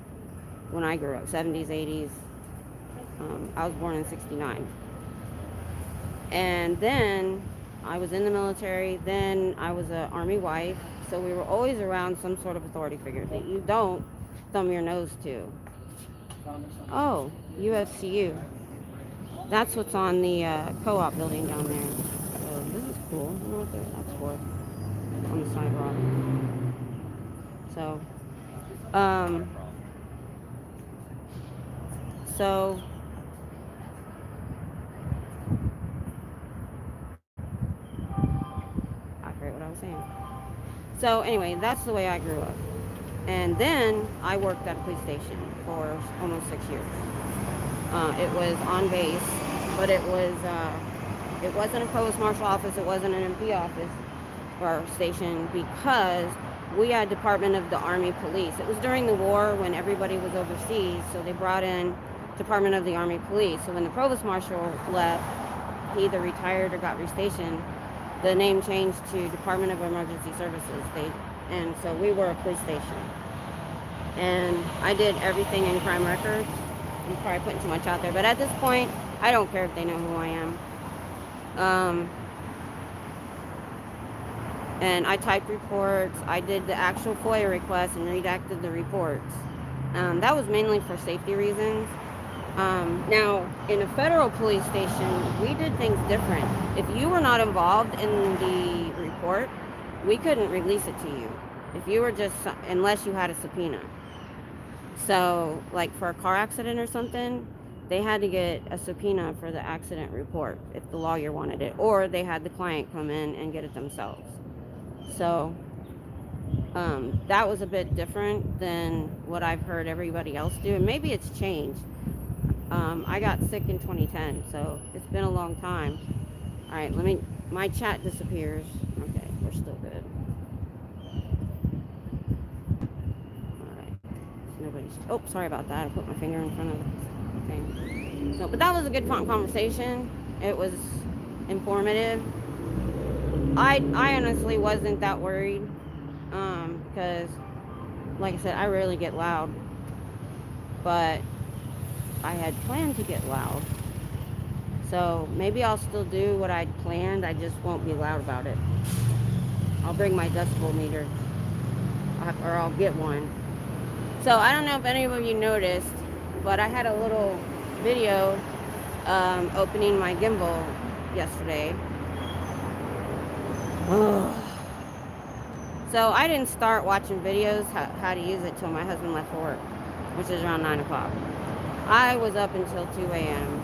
When I grew up, 70s, 80s, I was born in 69. And then I was in the military, then I was an Army wife, so we were always around some sort of authority figure that you don't thumb your nose to. Oh, UFCU. That's what's on the co-op building down there. So this is cool. I don't know what that's for. On the sidewalk. So, I forget what I was saying. So anyway, that's the way I grew up. And then I worked at a police station for almost 6 years. It was on base, but it wasn't a provost marshal office, it wasn't an MP office or station, because we had Department of the Army Police. It was during the war when everybody was overseas, so they brought in Department of the Army Police. So when the provost marshal left, he either retired or got restationed, the name changed to Department of Emergency Services. And so we were a police station. And I did everything in crime records. I'm probably putting too much out there, but at this point, I don't care if they know who I am. And I typed reports. I did the actual FOIA requests and redacted the reports. That was mainly for safety reasons. Now, in a federal police station, we did things different. If you were not involved in the report, we couldn't release it to you. If you were unless you had a subpoena. So, like for a car accident or something, they had to get a subpoena for the accident report if the lawyer wanted it, or they had the client come in and get it themselves. So, that was a bit different than what I've heard everybody else do, and maybe it's changed. I got sick in 2010, so it's been a long time. All right, my chat disappears. Okay, we're still good. All right, oh, sorry about that. I put my finger in front of the thing. So, but that was a good conversation. It was informative. I honestly wasn't that worried, because, like I said, I rarely get loud, but I had planned to get loud. So maybe I'll still do what I'd planned, I just won't be loud about it. I'll bring my decibel meter, or I'll get one. So I don't know if any of you noticed, but I had a little video opening my gimbal yesterday. So I didn't start watching videos how to use it till my husband left for work, which is around 9 o'clock. I was up until 2 a.m.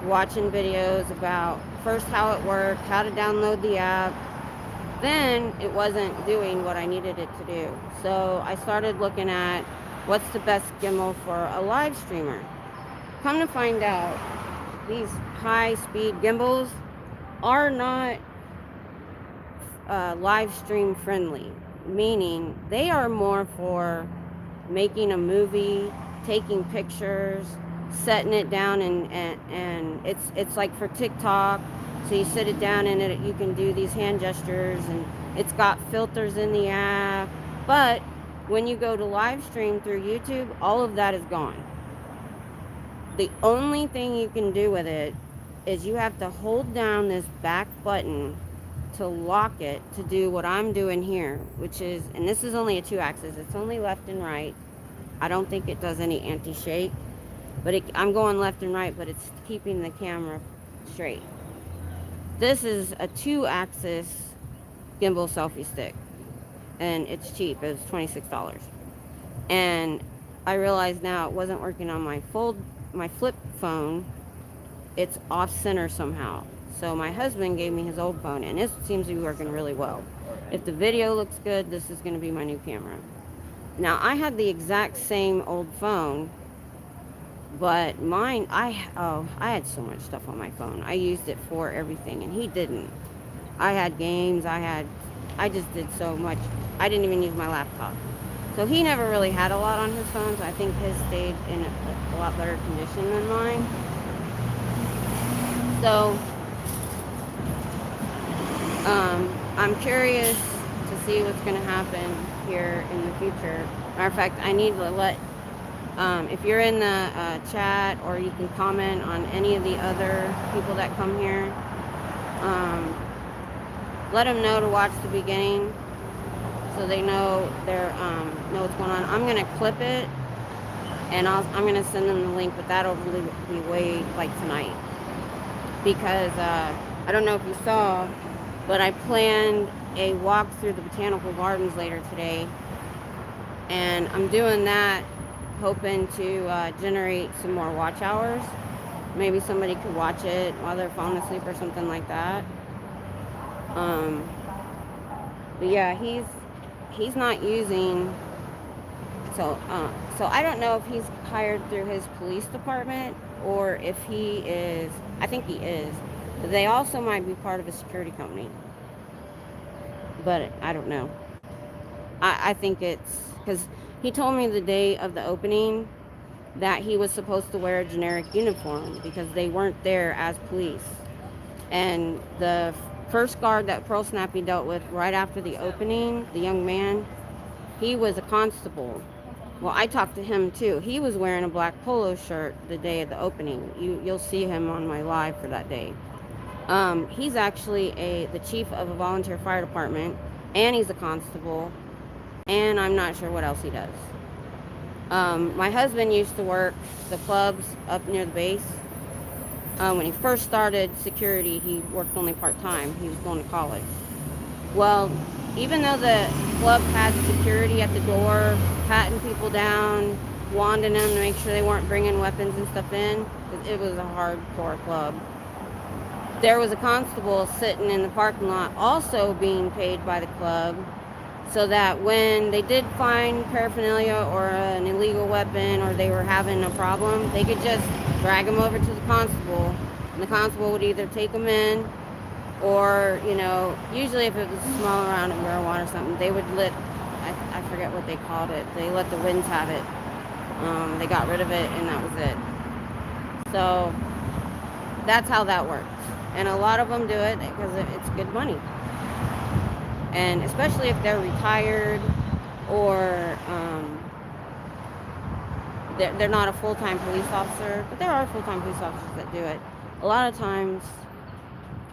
watching videos about first how it worked, how to download the app. Then it wasn't doing what I needed it to do. So I started looking at what's the best gimbal for a live streamer? Come to find out, these high-speed gimbals are not live stream friendly, meaning they are more for making a movie, taking pictures, setting it down, and it's like for TikTok. So you sit it down and you can do these hand gestures, and it's got filters in the app. But when you go to live stream through YouTube, all of that is gone. The only thing you can do with it is you have to hold down this back button to lock it to do what I'm doing here, which is, and this is only a 2-axis, it's only left and right. I don't think it does any anti-shake, but I'm going left and right, but it's keeping the camera straight. This is a 2-axis gimbal selfie stick, and it's cheap. It was $26. And I realize now it wasn't working on my flip phone. It's off center somehow. So my husband gave me his old phone, and it seems to be working really well. If the video looks good, this is going to be my new camera. Now, I had the exact same old phone, but mine, I had so much stuff on my phone. I used it for everything, and he didn't. I had games, I just did so much. I didn't even use my laptop. So he never really had a lot on his phone, so I think his stayed in a lot better condition than mine. So, I'm curious to see what's going to happen here in the future. Matter of fact, I need to let, if you're in the chat, or you can comment on any of the other people that come here, let them know to watch the beginning so they know know what's going on. I'm going to clip it, and I'm going to send them the link, but that'll really be way like tonight. Because I don't know if you saw, but I planned a walk through the botanical gardens later today, and I'm doing that hoping to generate some more watch hours. Maybe somebody could watch it while they're falling asleep or something like that. But yeah, he's not using, so I don't know if he's hired through his police department or if he is. I think he is. But they also might be part of a security company, but I don't know. I think it's because he told me the day of the opening that he was supposed to wear a generic uniform because they weren't there as police. And the first guard that Pearlsnappy dealt with right after the opening, the young man, he was a constable. Well, I talked to him too. He was wearing a black polo shirt the day of the opening. You'll see him on my live for that day. He's actually the chief of a volunteer fire department, and he's a constable, and I'm not sure what else he does. My husband used to work the clubs up near the base. When he first started security, he worked only part-time. He was going to college. Well, even though the club had security at the door, patting people down, wanding them to make sure they weren't bringing weapons and stuff in, it was a hardcore club. There was a constable sitting in the parking lot also being paid by the club, so that when they did find paraphernalia or an illegal weapon, or they were having a problem, they could just drag them over to the constable, and the constable would either take them in, or, usually if it was a small amount of marijuana or something, they would let, I forget what they called it, they let the winds have it. They got rid of it, and that was it. So that's how that works. And a lot of them do it because it's good money. And especially if they're retired, or they're not a full-time police officer, but there are full-time police officers that do it. A lot of times,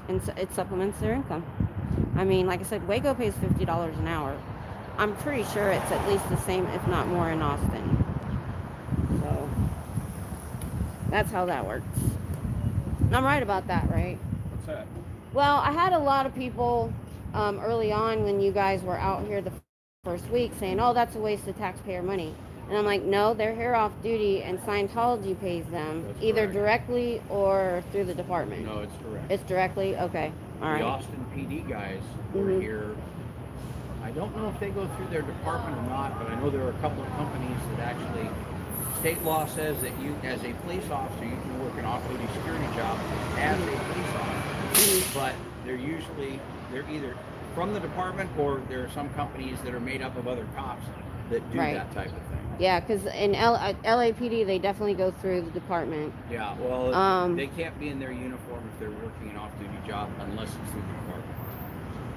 it supplements their income. I mean, like I said, Waco pays $50 an hour. I'm pretty sure it's at least the same, if not more, in Austin. So that's how that works. And I'm right about that, right? What's that? Well, I had a lot of people early on when you guys were out here the first week saying, oh, that's a waste of taxpayer money. And I'm like, no, they're here off duty, and Scientology pays them. That's either correct. Directly or through the department. No, it's direct. It's directly? Okay. All right. The Austin PD guys were here I don't know if they go through their department or not, but I know there are a couple of companies that actually, state law says that you, as a police officer, you can work an off-duty security job as a police officer. But they're either from the department, or there are some companies that are made up of other cops that do Right. that type of thing. Yeah, because in LAPD, they definitely go through the department. Yeah, well, they can't be in their uniform if they're working an off-duty job unless it's through the department.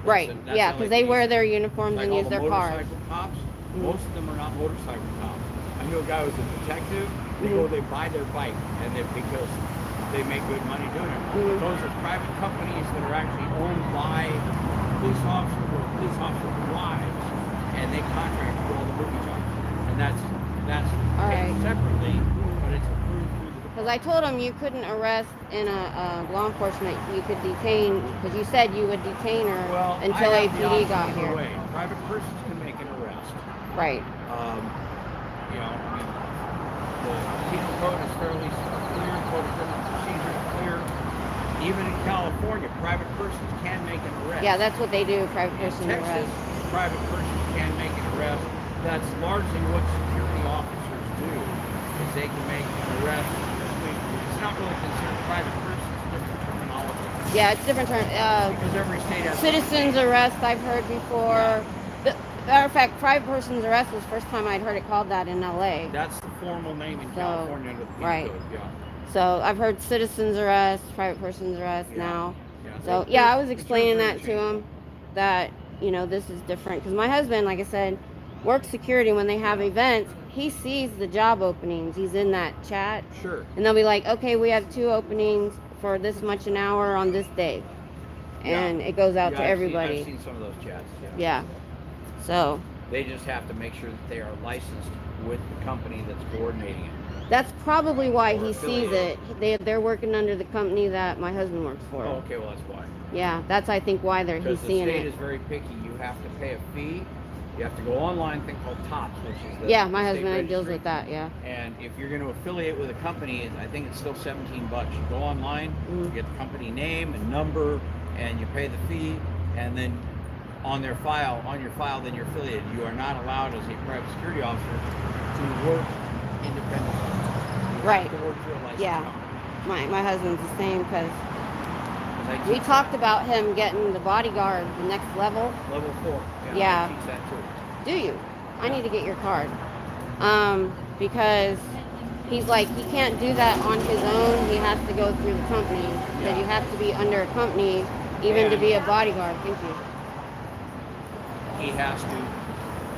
Right. Yeah, because they wear their uniforms Like and all use the their cars. motorcycle cops, most of them are not motorcycle cops. I knew a guy who was a detective. They go, they buy their bike, and because they make good money doing it. Those are private companies that are actually owned by police officers or police officers' wives, and they contract for all the movie jobs. And that's All paid right. separately, but it's approved through the Because I told him you couldn't arrest in a law enforcement. You could detain, because you said you would detain her until I have the APD option got either here. way. Private persons can make an arrest. Right. You know, I mean, the penal code is fairly clear, code of criminal procedure is clear. Even in California, private persons can make an arrest. Yeah, that's what they do, private In person Texas, arrest. private persons can make an arrest. That's largely what security officers do, is they can make an arrest. It's not really considered private persons, it's different terminology. Yeah, it's different term. Because every state has Citizens arrest, I've heard before. Matter of fact, private person's arrest was the first time I'd heard it called that in LA. That's the formal name in California under the penal right. code, yeah. So I've heard citizens arrest, private person's arrest now. Yeah. So yeah, I was explaining that to him, that, you know, this is different. Because my husband, like I said, works security. When they have events, he sees the job openings. He's in that chat. Sure. And they'll be like, okay, we have 2 openings for this much an hour on this day. And it goes out to everybody. I've seen some of those chats. Yeah. So they just have to make sure that they are licensed with the company that's coordinating it. that's probably why he sees it. They're working under the company that my husband works for. Oh, okay, well that's why. Yeah, that's I think why he's seeing the state it. is very picky. You have to pay a fee. You have to go online, thing called TOPS, which is the Yeah, my state husband deals registry. with that. Yeah. And if you're going to affiliate with a company, I think it's still $17. You go online, you get the company name and number, and you pay the fee, and then on your file, then you're affiliated. You are not allowed as a private security officer to work independently. You Right. have to work through a licensed Yeah. company. My husband's the same because 'Cause I we teach talked about him getting the bodyguard the next level. level 4. Yeah. I teach that too. Do you? I need to get your card. Because he's like, he can't do that on his own. He has to go through the company. That you have to be under a company even to be a bodyguard. Thank you. He has to,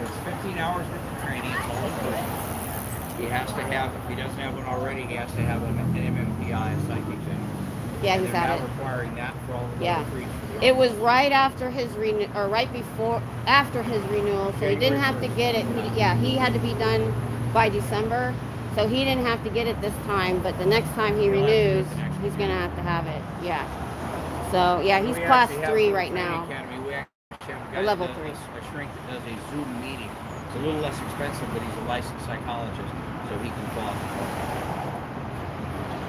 it's 15 hours worth of training, it's all inclusive. He has to have, if he doesn't have one already, he has to have an MMPI, a psych exam. Yeah, And he's they're had now it. requiring that for all the Yeah. level 3s for the It was right after his after his renewal, so he didn't have to get it. He had to be done by December, so he didn't have to get it this time. But the next time he He'll have to do it renews, the next he's one. gonna have to have it. Yeah. So yeah, he's We class actually have 3 for the right training now. Academy, we actually have a guy Or level that 3. does a shrink that does a Zoom meeting. It's a little less expensive, but he's a licensed psychologist, so he can qualify.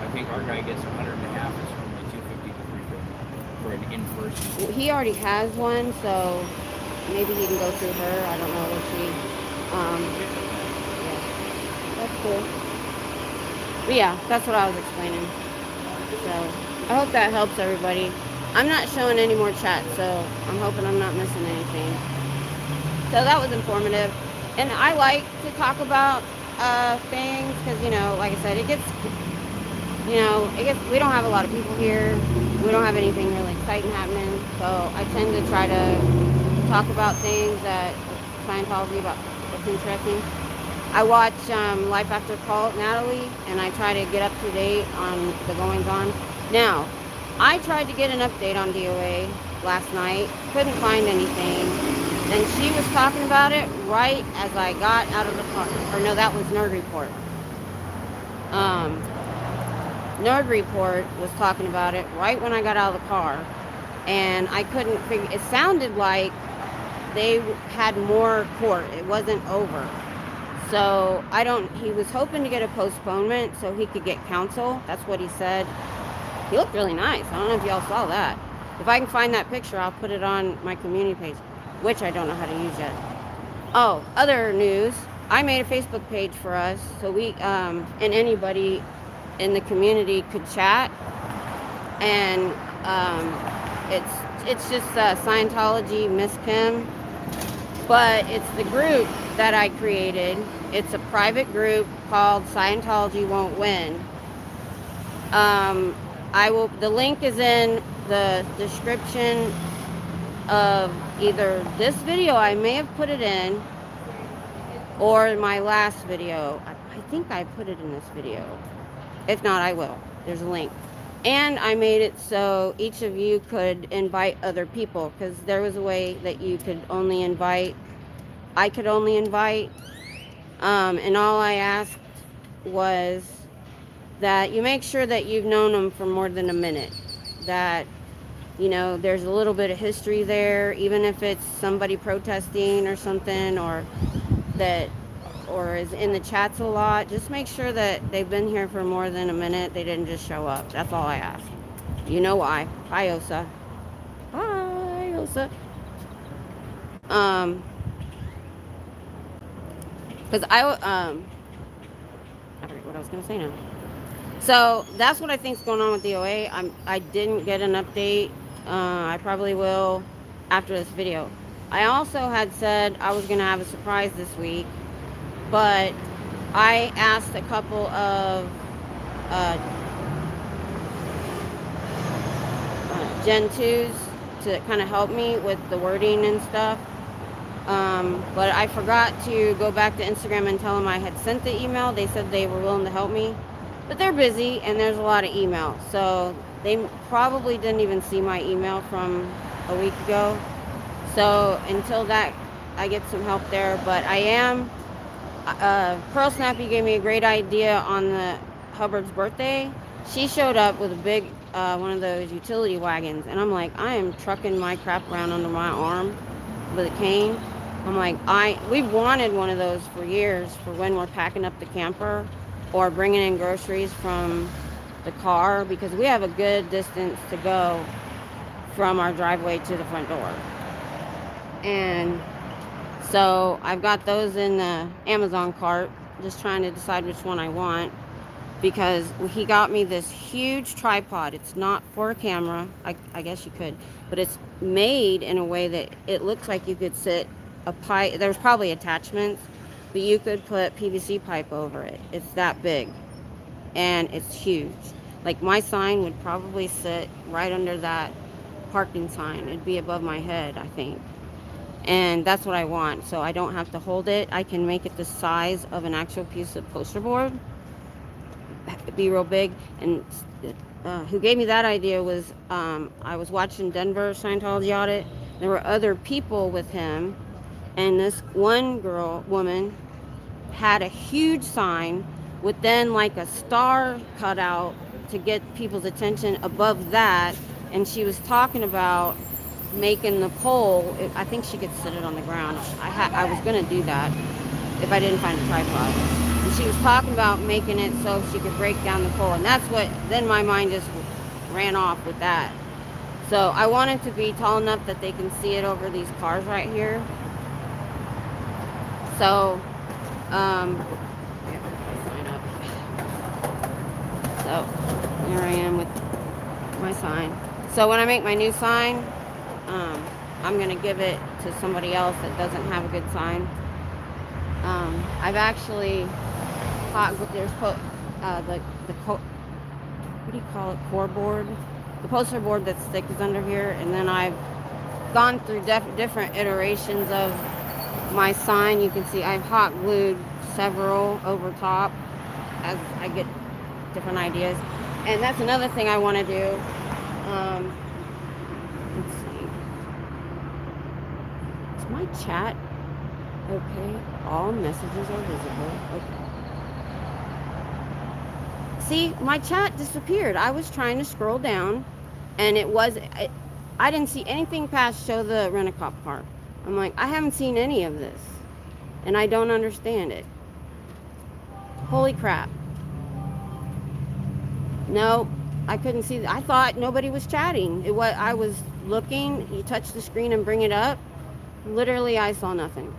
I think our guy gets 150. It's from like 250 to 350 for an in-person. He already has one, so maybe he can go through her. I don't know if she. Yeah, that's cool. But yeah, that's what I was explaining. So I hope that helps everybody. I'm not showing any more chat, so I'm hoping I'm not missing anything. So that was informative, and I like to talk about things because, you know, like I said, we don't have a lot of people here. We don't have anything really exciting happening, so I tend to try to talk about things that Scientology, about what's interesting. I watch Life After Cult, Natalie, and I try to get up to date on the goings on. Now, I tried to get an update on DOA last night, couldn't find anything. Then she was talking about it right as I got out of the car. Or no, that was Nerd Report. Nerd Report was talking about it right when I got out of the car. And I couldn't figure, it sounded like they had more court. It wasn't over. So he was hoping to get a postponement so he could get counsel. That's what he said. He looked really nice. I don't know if y'all saw that. If I can find that picture, I'll put it on my community page. which I don't know how to use yet. Oh, other news. I made a Facebook page for us, so we and anybody in the community could chat, and it's just Scientology Miss Kim, but it's the group that I created. It's a private group called Scientology Won't Win. The link is in the description of either this video, I may have put it in, or my last video. I think I put it in this video. If not, I will. There's a link. And I made it so each of you could invite other people, because there was a way that you could only invite, I could only invite, and all I asked was that you make sure that you've known them for more than a minute, that you know there's a little bit of history there, even if it's somebody protesting or something, or is in the chats a lot. Just make sure that they've been here for more than a minute. They didn't just show up. That's all I ask. You know why. Hi, Osa. Hi, Osa. Because I forget what I was gonna say now. So that's what I think is going on with the OA. I didn't get an update. I probably will after this video. I also had said I was gonna have a surprise this week, but I asked a couple of Gen 2s to kind of help me with the wording and stuff. But I forgot to go back to Instagram and tell them I had sent the email. They said they were willing to help me, but they're busy and there's a lot of email. So they probably didn't even see my email from a week ago. So until that, I get some help there. But I am, Pearlsnappy gave me a great idea on the Hubbard's birthday. She showed up with a big, one of those utility wagons. And I'm like, I am trucking my crap around under my arm with a cane. I'm like, we've wanted one of those for years for when we're packing up the camper or bringing in groceries from the car, because we have a good distance to go from our driveway to the front door. And so I've got those in the Amazon cart, just trying to decide which one I want, because he got me this huge tripod. It's not for a camera, I guess you could, but it's made in a way that it looks like you could sit a pipe. There's probably attachments, but you could put PVC pipe over it. It's that big, and it's huge. Like my sign would probably sit right under that parking sign. It'd be above my head, I think. And that's what I want, so I don't have to hold it. I can make it the size of an actual piece of poster board. It'd be real big. And who gave me that idea was, I was watching Denver Scientology audit. There were other people with him, and this one woman had a huge sign with then like a star cut out to get people's attention above that, and she was talking about making the pole. I think she could sit it on the ground. I was gonna do that if I didn't find a tripod. And she was talking about making it so she could break down the pole, and that's what, then my mind just ran off with that. So I want it to be tall enough that they can see it over these cars right here. So, so here I am with my sign. So when I make my new sign, I'm gonna give it to somebody else that doesn't have a good sign. I've actually there's what do you call it, core board, the poster board that sticks under here, and then I've gone through different iterations of my sign. You can see I've hot glued several over top as I get different ideas, and that's another thing I want to do. Let's see, is my chat okay? All messages are visible. Okay. See, my chat disappeared. I was trying to scroll down, and I didn't see anything past show the rent-a-cop car. I'm like, I haven't seen any of this, and I don't understand it. Holy crap. No, I couldn't see. I thought nobody was chatting. I was looking. You touch the screen and bring it up, Literally, I saw nothing.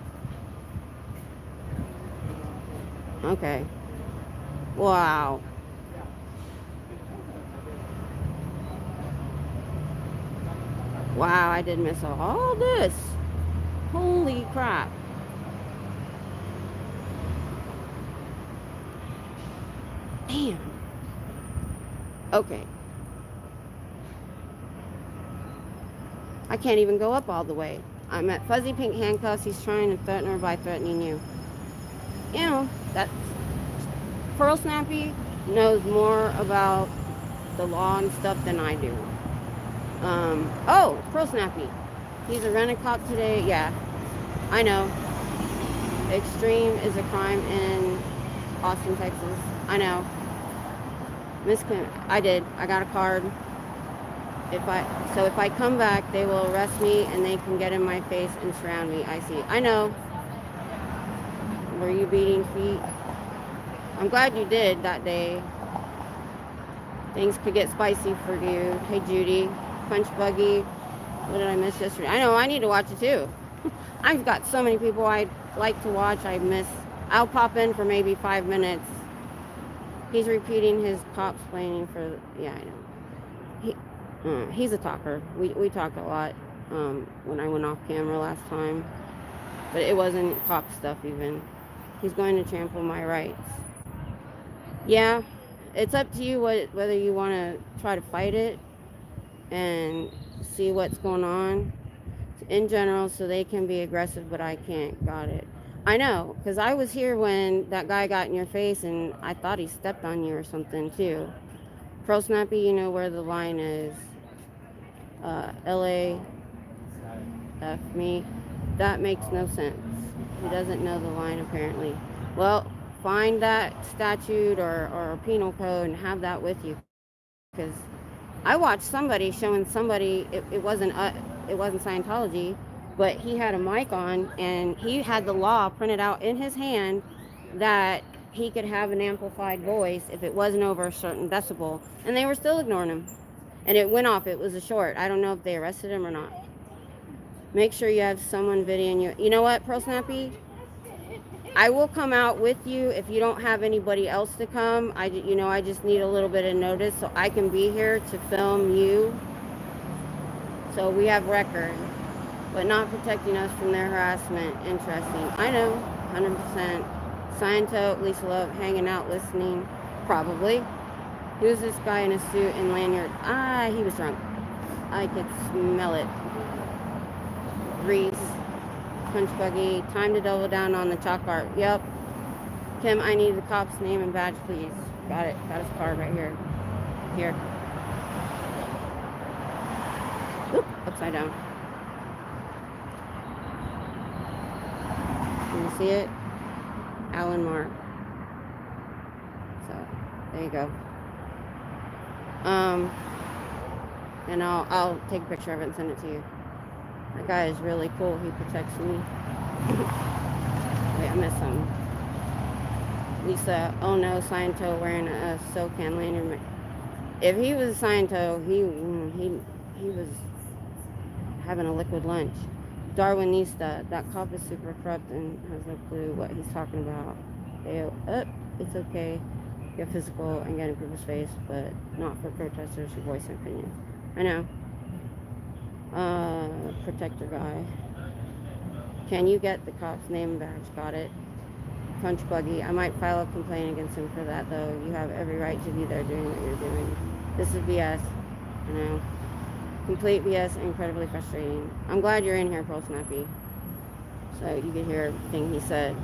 Okay. Wow. Wow, I did miss all this. Holy crap. Damn. Okay. I can't even go up all the way. I'm at fuzzy pink handcuffs. He's trying to threaten her by threatening you. You know, that's... Pearlsnappy knows more about the law and stuff than I do. Oh, Pearlsnappy. He's a rented cop today. Yeah, I know. Extreme is a crime in Austin, Texas. I know. Miss Quinn, I did. I got a card. If I come back, they will arrest me and they can get in my face and surround me. I see. I know. Were you beating feet? I'm glad you did that day. Things could get spicy for you. Hey, Judy. Punch Buggy. What did I miss yesterday? I know. I need to watch it too. I've got so many people I'd like to watch. I miss. I'll pop in for maybe 5 minutes. He's repeating his cops planning for. Yeah, I know. He's a talker. We talked a lot when I went off camera last time, but it wasn't cop stuff even. He's going to trample my rights. Yeah, it's up to you whether you want to try to fight it and see what's going on in general, so they can be aggressive, but I can't. Got it. I know, because I was here when that guy got in your face and I thought he stepped on you or something too. Pearlsnappy, you know where the line is. LA, F me. That makes no sense. He doesn't know the line apparently. Well, find that statute or a penal code and have that with you. Because I watched somebody showing somebody, it wasn't Scientology, but he had a mic on and he had the law printed out in his hand that he could have an amplified voice if it wasn't over a certain decibel, and they were still ignoring him. And it went off. It was a short. I don't know if they arrested him or not. Make sure you have someone videoing you. You know what, Pearlsnappy? I will come out with you if you don't have anybody else to come. I just need a little bit of notice so I can be here to film you. So we have record, but not protecting us from their harassment. Interesting. I know, 100%. Sciento, Lisa Love, hanging out, listening, probably. Who's this guy in a suit and lanyard? He was drunk. I could smell it. Reese, Punch Buggy, time to double down on the chalk art. Yep. Kim, I need the cop's name and badge, please. Got it. Got his card right here. Here. Oop, upside down. Can you see it? Alan Mark. So, there you go. And I'll take a picture of it and send it to you. That guy is really cool. He protects me. Wait, I missed something. Lisa, oh no, Sciento wearing a SoCan lanyard. If he was a Sciento, he was having a liquid lunch. Darwinista, that cop is super corrupt and has no clue what he's talking about. It's okay. Get physical and get in people's face, but not for protesters who voice their opinions. I know. Protector guy. Can you get the cop's name and badge? Got it. Punch Buggy. I might file a complaint against him for that, though. You have every right to be there doing what you're doing. This is BS. I know. Complete BS, incredibly frustrating. I'm glad you're in here, Pearlsnappy. So you could hear everything he said.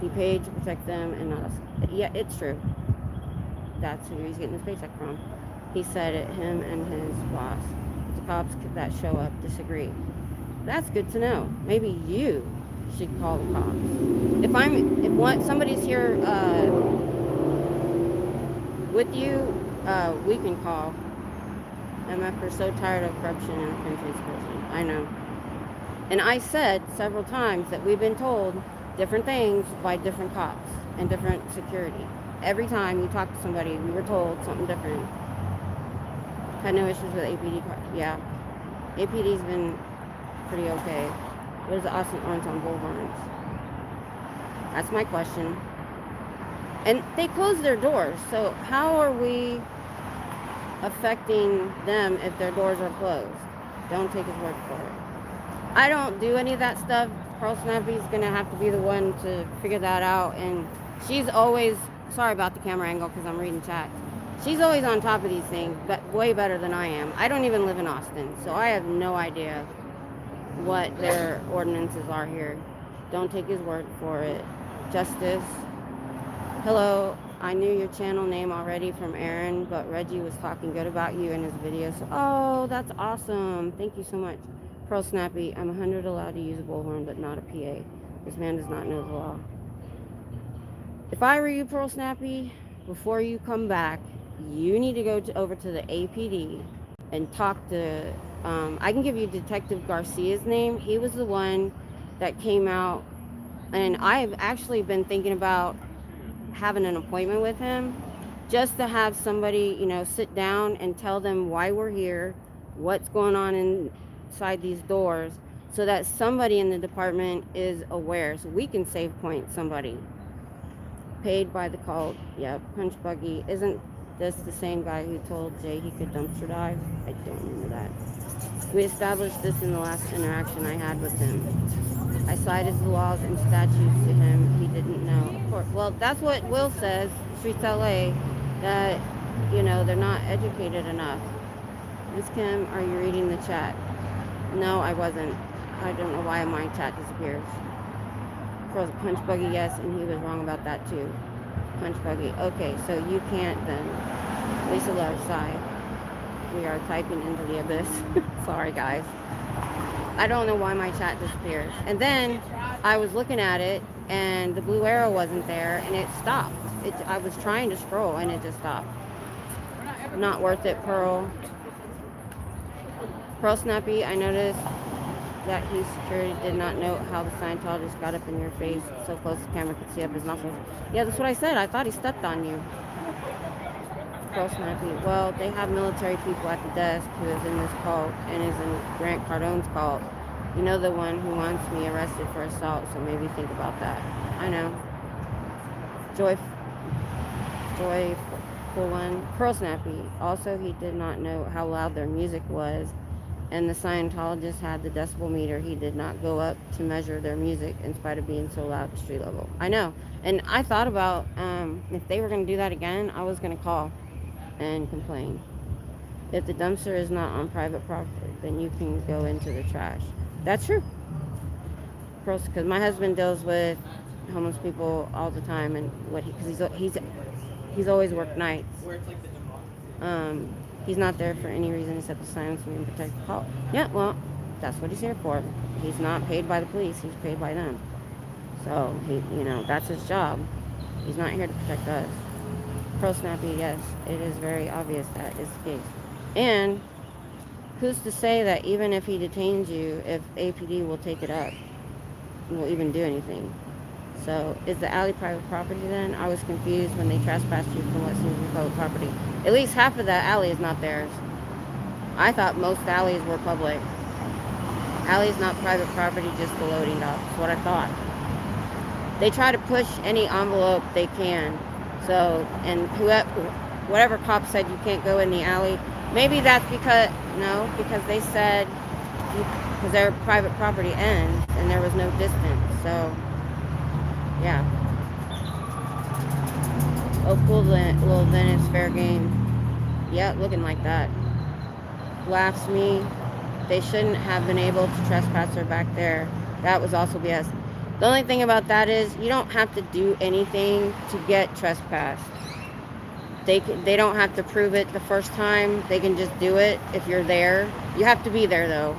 He paid to protect them and not us. Yeah, it's true. That's who he's getting his paycheck from. He said it, him and his boss. The cops that show up disagree. That's good to know. Maybe you should call the cops. If somebody's here with you, we can call. MF are so tired of corruption in our country's prison. I know. And I said several times that we've been told different things by different cops and different security. Every time you talk to somebody, we were told something different. Had no issues with APD. Yeah. APD's been pretty okay. What is the Austin orange on bullhorns? That's my question. And they close their doors, so how are we affecting them if their doors are closed? Don't take his word for it. I don't do any of that stuff. Pearlsnappy's gonna have to be the one to figure that out, and she's always, sorry about the camera angle because I'm reading chat. She's always on top of these things, but way better than I am. I don't even live in Austin, so I have no idea what their ordinances are here. Don't take his word for it. Justice. Hello, I knew your channel name already from Aaron, but Reggie was talking good about you in his video. So, oh, that's awesome. Thank you so much. Pearlsnappy, I'm 100 allowed to use a bullhorn, but not a PA. This man does not know the law. If I were you, Pearlsnappy, before you come back, you need to go over to the APD and talk to, I can give you Detective Garcia's name. He was the one that came out, and I've actually been thinking about having an appointment with him just to have somebody, you know, sit down and tell them why we're here, what's going on inside these doors, so that somebody in the department is aware, so we can save point somebody. Paid by the cult. Yep. Punch Buggy. Isn't this the same guy who told Jay he could dumpster dive? I don't remember that. We established this in the last interaction I had with him. I cited the laws and statutes to him. He didn't know. Of course. Well, that's what Will says, Streets LA, that, you know, they're not educated enough. Miss Kim, are you reading the chat? No, I wasn't. I don't know why my chat disappears. Punch Buggy, yes, and he was wrong about that too. Punch Buggy. Okay, so you can't then. Lisa Love, sigh. We are typing into the abyss. Sorry, guys. I don't know why my chat disappears. And then I was looking at it, and the blue arrow wasn't there, and it stopped. I was trying to scroll, and it just stopped. Not worth it, Pearl. Pearlsnappy, I noticed that his security did not know how the Scientologist got up in your face so close the camera could see up his muscles. Yeah, that's what I said. I thought he stepped on you. Pearlsnappy. Well, they have military people at the desk who is in this cult and is in Grant Cardone's cult. You know, the one who wants me arrested for assault, so maybe think about that. I know. Joyful one. Pearlsnappy. Also, he did not know how loud their music was, and the Scientologist had the decibel meter. He did not go up to measure their music in spite of being so loud at street level. I know. And I thought about if they were going to do that again, I was going to call and complain. If the dumpster is not on private property, then you can go into the trash. That's true. Because my husband deals with homeless people all the time, and because he's always worked nights. He's not there for any reason except to silence me and protect the call. Yeah, well, that's what he's here for. He's not paid by the police. He's paid by them. So, that's his job. He's not here to protect us. Pearlsnappy, yes, it is very obvious that is the case. And who's to say that even if he detains you, if APD will take it up, will even do anything? So, is the alley private property then? I was confused when they trespassed you from what seems to be public property. At least half of that alley is not theirs. I thought most alleys were public. Alley is not private property, just the loading dock. That's what I thought. They try to push any envelope they can. So, and whatever cop said you can't go in the alley, maybe that's because they said, because their private property ends and there was no distance. So, yeah. Oh, cool. Well, then it's fair game. Yeah, looking like that. Laughs me. They shouldn't have been able to trespass her back there. That was also BS. The only thing about that is you don't have to do anything to get trespassed. They don't have to prove it the first time. They can just do it if you're there. You have to be there though.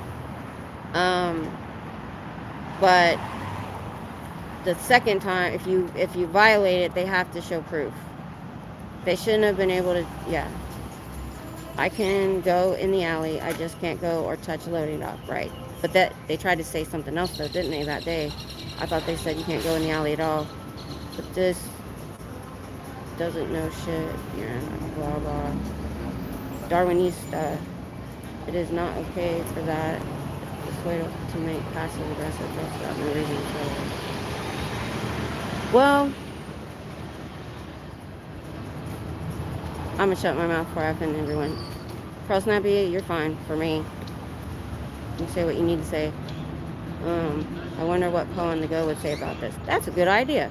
But the second time, if you violate it, they have to show proof. They shouldn't have been able to. Yeah. I can go in the alley. I just can't go or touch a loading dock, right? But that they tried to say something else though, didn't they, that day? I thought they said you can't go in the alley at all. But this doesn't know shit. Yeah, blah blah. Darwinista. It is not okay for that. This way to make passive aggressive threats without no reason to tell. Well, I'm gonna shut my mouth before I offend everyone. Pearlsnappy, you're fine for me. You say what you need to say. I wonder what Poe and the Go would say about this. That's a good idea.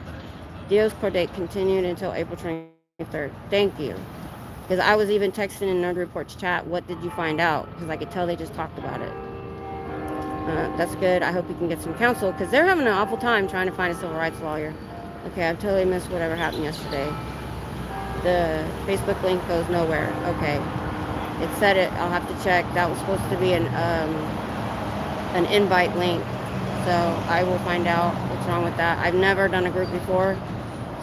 Dio's court date continued until April 23rd. Thank you. Because I was even texting in Nerd Report's chat, what did you find out? Because I could tell they just talked about it. That's good. I hope you can get some counsel, because they're having an awful time trying to find a civil rights lawyer. Okay, I've totally missed whatever happened yesterday. The Facebook link goes nowhere. Okay. It said it. I'll have to check. That was supposed to be an invite link. So I will find out what's wrong with that. I've never done a group before,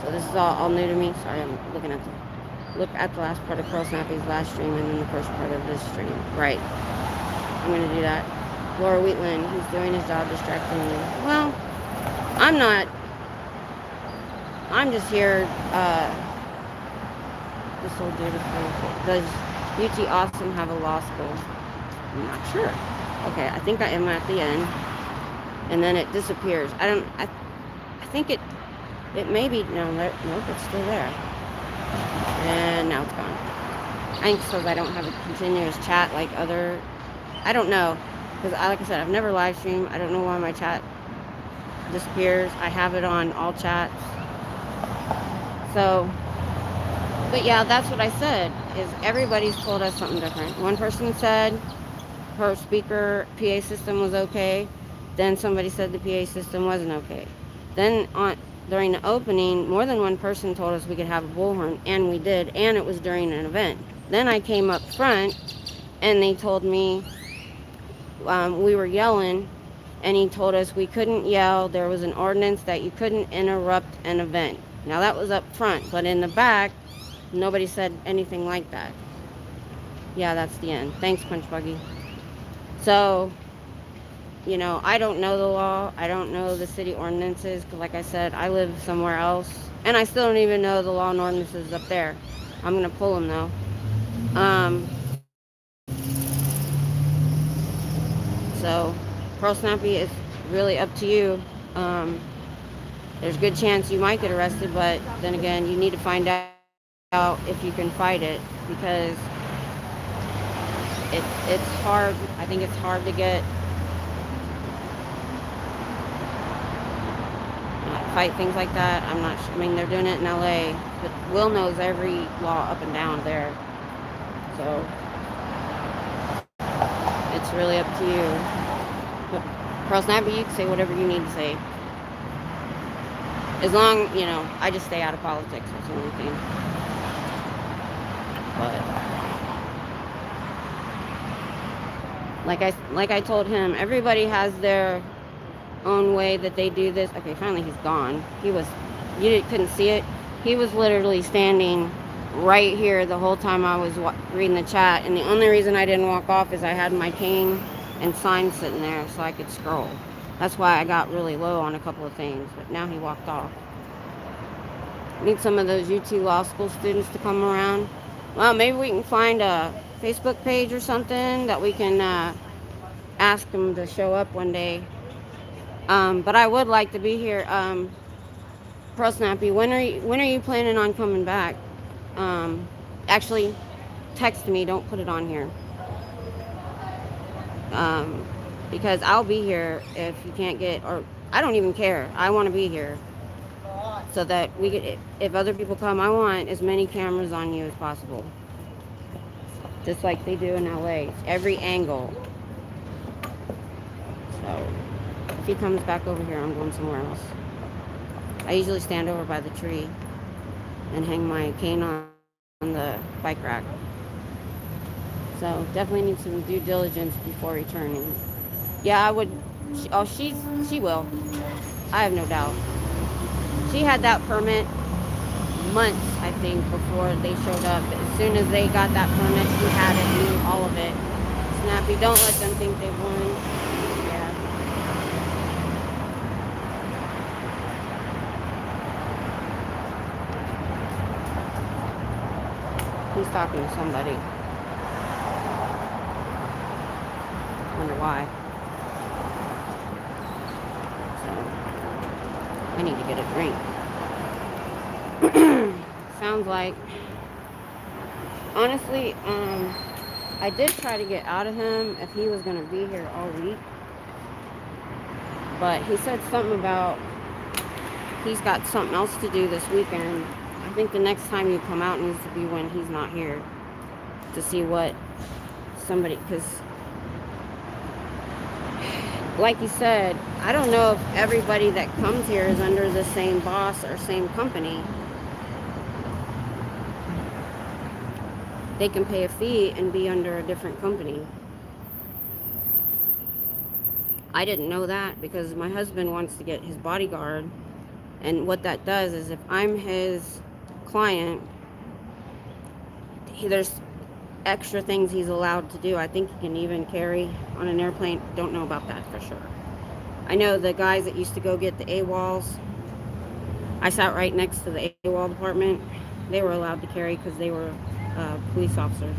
so this is all new to me. Sorry, I'm looking at the last part of Pearlsnappy's last stream and then the first part of this stream. Right. I'm gonna do that. Laura Wheatland, he's doing his job distracting me. Well, I'm not. I'm just here. This whole beautiful. Does UT Austin have a law school? I'm not sure. Okay, I think I am at the end. And then it disappears. I think it may be, no, nope, it's still there. And now it's gone. I think so I don't have a continuous chat like other, I don't know. Because like I said, I've never live streamed. I don't know why my chat disappears. I have it on all chats. So, but yeah, that's what I said, is everybody's told us something different. One person said her speaker PA system was okay. Then somebody said the PA system wasn't okay. Then during the opening, more than one person told us we could have a bullhorn, and we did, and it was during an event. Then I came up front, and they told me we were yelling, and he told us we couldn't yell. There was an ordinance that you couldn't interrupt an event. Now that was up front, but in the back, nobody said anything like that. Yeah, that's the end. Thanks, Punch Buggy. So, you know, I don't know the law. I don't know the city ordinances, because like I said, I live somewhere else. And I still don't even know the law and ordinances up there. I'm going to pull them, though. So, Pearlsnappy, it's really up to you. There's a good chance you might get arrested, but then again, you need to find out if you can fight it, because it's hard. I think it's hard to get fight things like that. I'm not sure. I mean, they're doing it in LA, but Will knows every law up and down there. So it's really up to you. But Pearlsnappy, you can say whatever you need to say. As long, you know, I just stay out of politics. That's the only thing. But like I told him, everybody has their own way that they do this. Okay, finally he's gone. You couldn't see it. He was literally standing right here the whole time I was reading the chat, and the only reason I didn't walk off is I had my cane and sign sitting there so I could scroll. That's why I got really low on a couple of things, but now he walked off. Need some of those UT Law School students to come around. Well, maybe we can find a Facebook page or something that we can ask them to show up one day. But I would like to be here. Pearlsnappy, when are you planning on coming back? Actually, text me. Don't put it on here. Because I'll be here if you can't get, or I don't even care. I want to be here so that we could, if other people come, I want as many cameras on you as possible. Just like they do in LA. Every angle. So if he comes back over here, I'm going somewhere else. I usually stand over by the tree and hang my cane on the bike rack. So definitely need some due diligence before returning. Yeah, I would. She will. I have no doubt. She had that permit months, I think, before they showed up. As soon as they got that permit, she had it, knew all of it. Snappy, don't let them think they won. Yeah. He's talking to somebody. Wonder why. I need to get a drink. Sounds like, honestly, I did try to get out of him if he was going to be here all week. But he said something about he's got something else to do this weekend. I think the next time you come out needs to be when he's not here, to see what somebody, because like you said, I don't know if everybody that comes here is under the same boss or same company. They can pay a fee and be under a different company. I didn't know that because my husband wants to get his bodyguard, and what that does is if I'm his client, there's extra things he's allowed to do. I think he can even carry on an airplane. Don't know about that for sure. I know the guys that used to go get the AWOLs, I sat right next to the AWOL department. They were allowed to carry because they were police officers.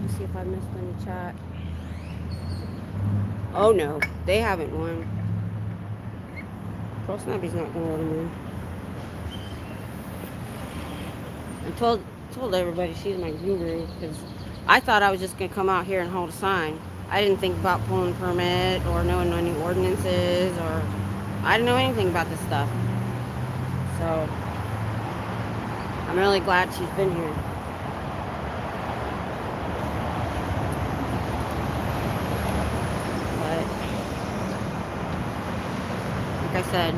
Let's see if I missed any chat. Oh no, they haven't won. Pearlsnappy's not going to let them in. I told everybody she's my guru because I thought I was just going to come out here and hold a sign. I didn't think about pulling a permit or knowing any ordinances, or I didn't know anything about this stuff. So I'm really glad she's been here. But like I said,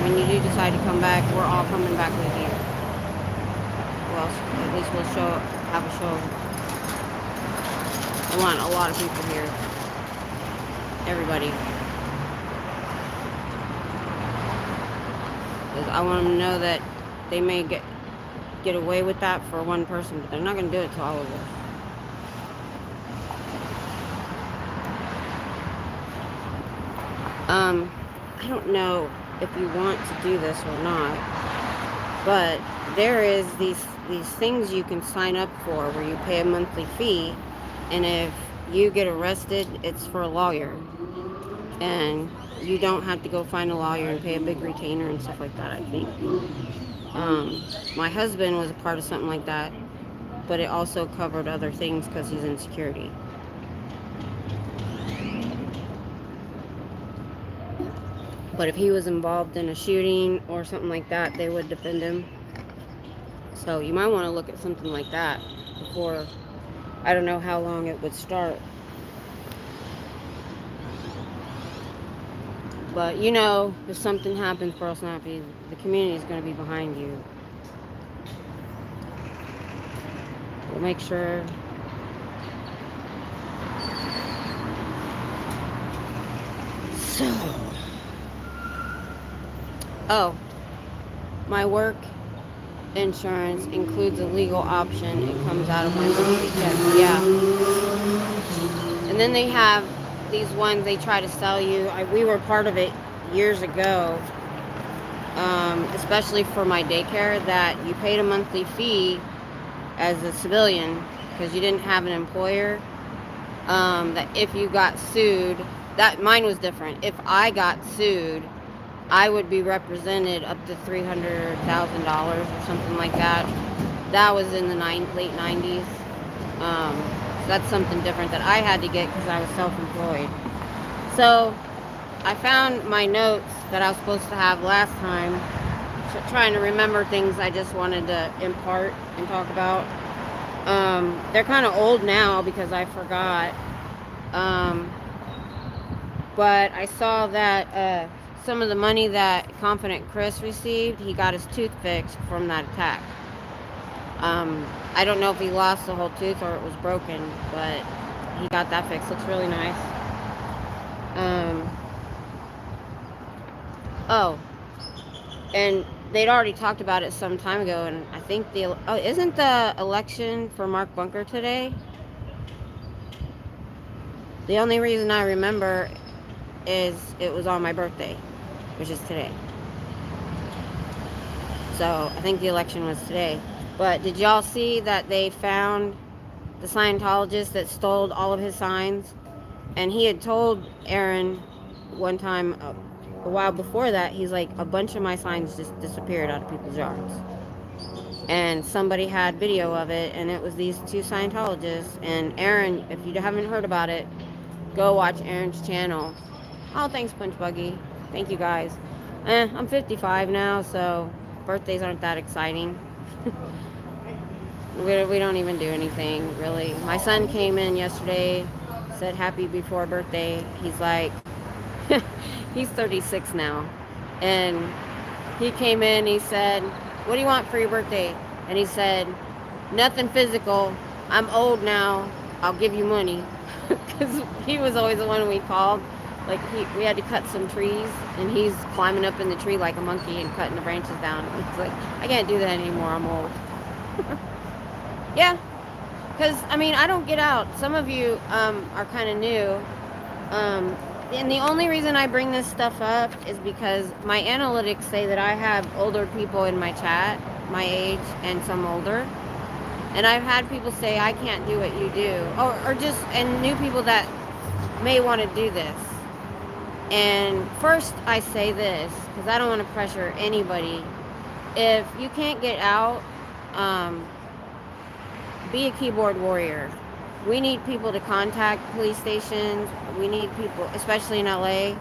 when you do decide to come back, we're all coming back with you. Well, at least we'll have a show. I want a lot of people here. Everybody. Because I want them to know that they may get away with that for one person, but they're not going to do it to all of us. I don't know if you want to do this or not, but there is these things you can sign up for where you pay a monthly fee, and if you get arrested, it's for a lawyer, and you don't have to go find a lawyer and pay a big retainer and stuff like that. I think my husband was a part of something like that, but it also covered other things because he's in security. But if he was involved in a shooting or something like that, they would defend him. So you might want to look at something like that before. I don't know how long it would start. But you know, if something happens, Pearlsnappy, the community is going to be behind you. We'll make sure. So, oh, my work insurance includes a legal option. It comes out of my monthly check. Yeah. And then they have these ones they try to sell you. We were part of it years ago, especially for my daycare, that you paid a monthly fee as a civilian because you didn't have an employer. That if you got sued, that mine was different. If I got sued, I would be represented up to $300,000 or something like that. That was in the late 90s. So that's something different that I had to get because I was self-employed. So I found my notes that I was supposed to have last time, trying to remember things I just wanted to impart and talk about. They're kind of old now because I forgot. But I saw that some of the money that Confident Chris received, he got his tooth fixed from that attack. I don't know if he lost the whole tooth or it was broken, but he got that fixed. Looks really nice. Oh, and they'd already talked about it some time ago, and I think isn't the election for Mark Bunker today? The only reason I remember is it was on my birthday, which is today. So I think the election was today. But did y'all see that they found the Scientologist that stole all of his signs. And he had told Aaron one time, a while before that, he's like, a bunch of my signs just disappeared out of people's yards. And somebody had video of it, and it was these two Scientologists. And Aaron, if you haven't heard about it, go watch Aaron's channel. Oh, thanks, Punch Buggy. Thank you, guys. I'm 55 now, so birthdays aren't that exciting. We don't even do anything, really. My son came in yesterday, said happy before birthday. He's like, he's 36 now. And he came in, he said, what do you want for your birthday? And he said, nothing physical. I'm old now. I'll give you money. Because he was always the one we called. Like, we had to cut some trees, and he's climbing up in the tree like a monkey and cutting the branches down. It's like, I can't do that anymore. I'm old. Yeah. Because, I mean, I don't get out. Some of you are kind of new. And the only reason I bring this stuff up is because my analytics say that I have older people in my chat, my age, and some older. And I've had people say, I can't do what you do. And new people that may want to do this. And first I say this, because I don't want to pressure anybody. If you can't get out, be a keyboard warrior. We need people to contact police stations. We need people, especially in LA,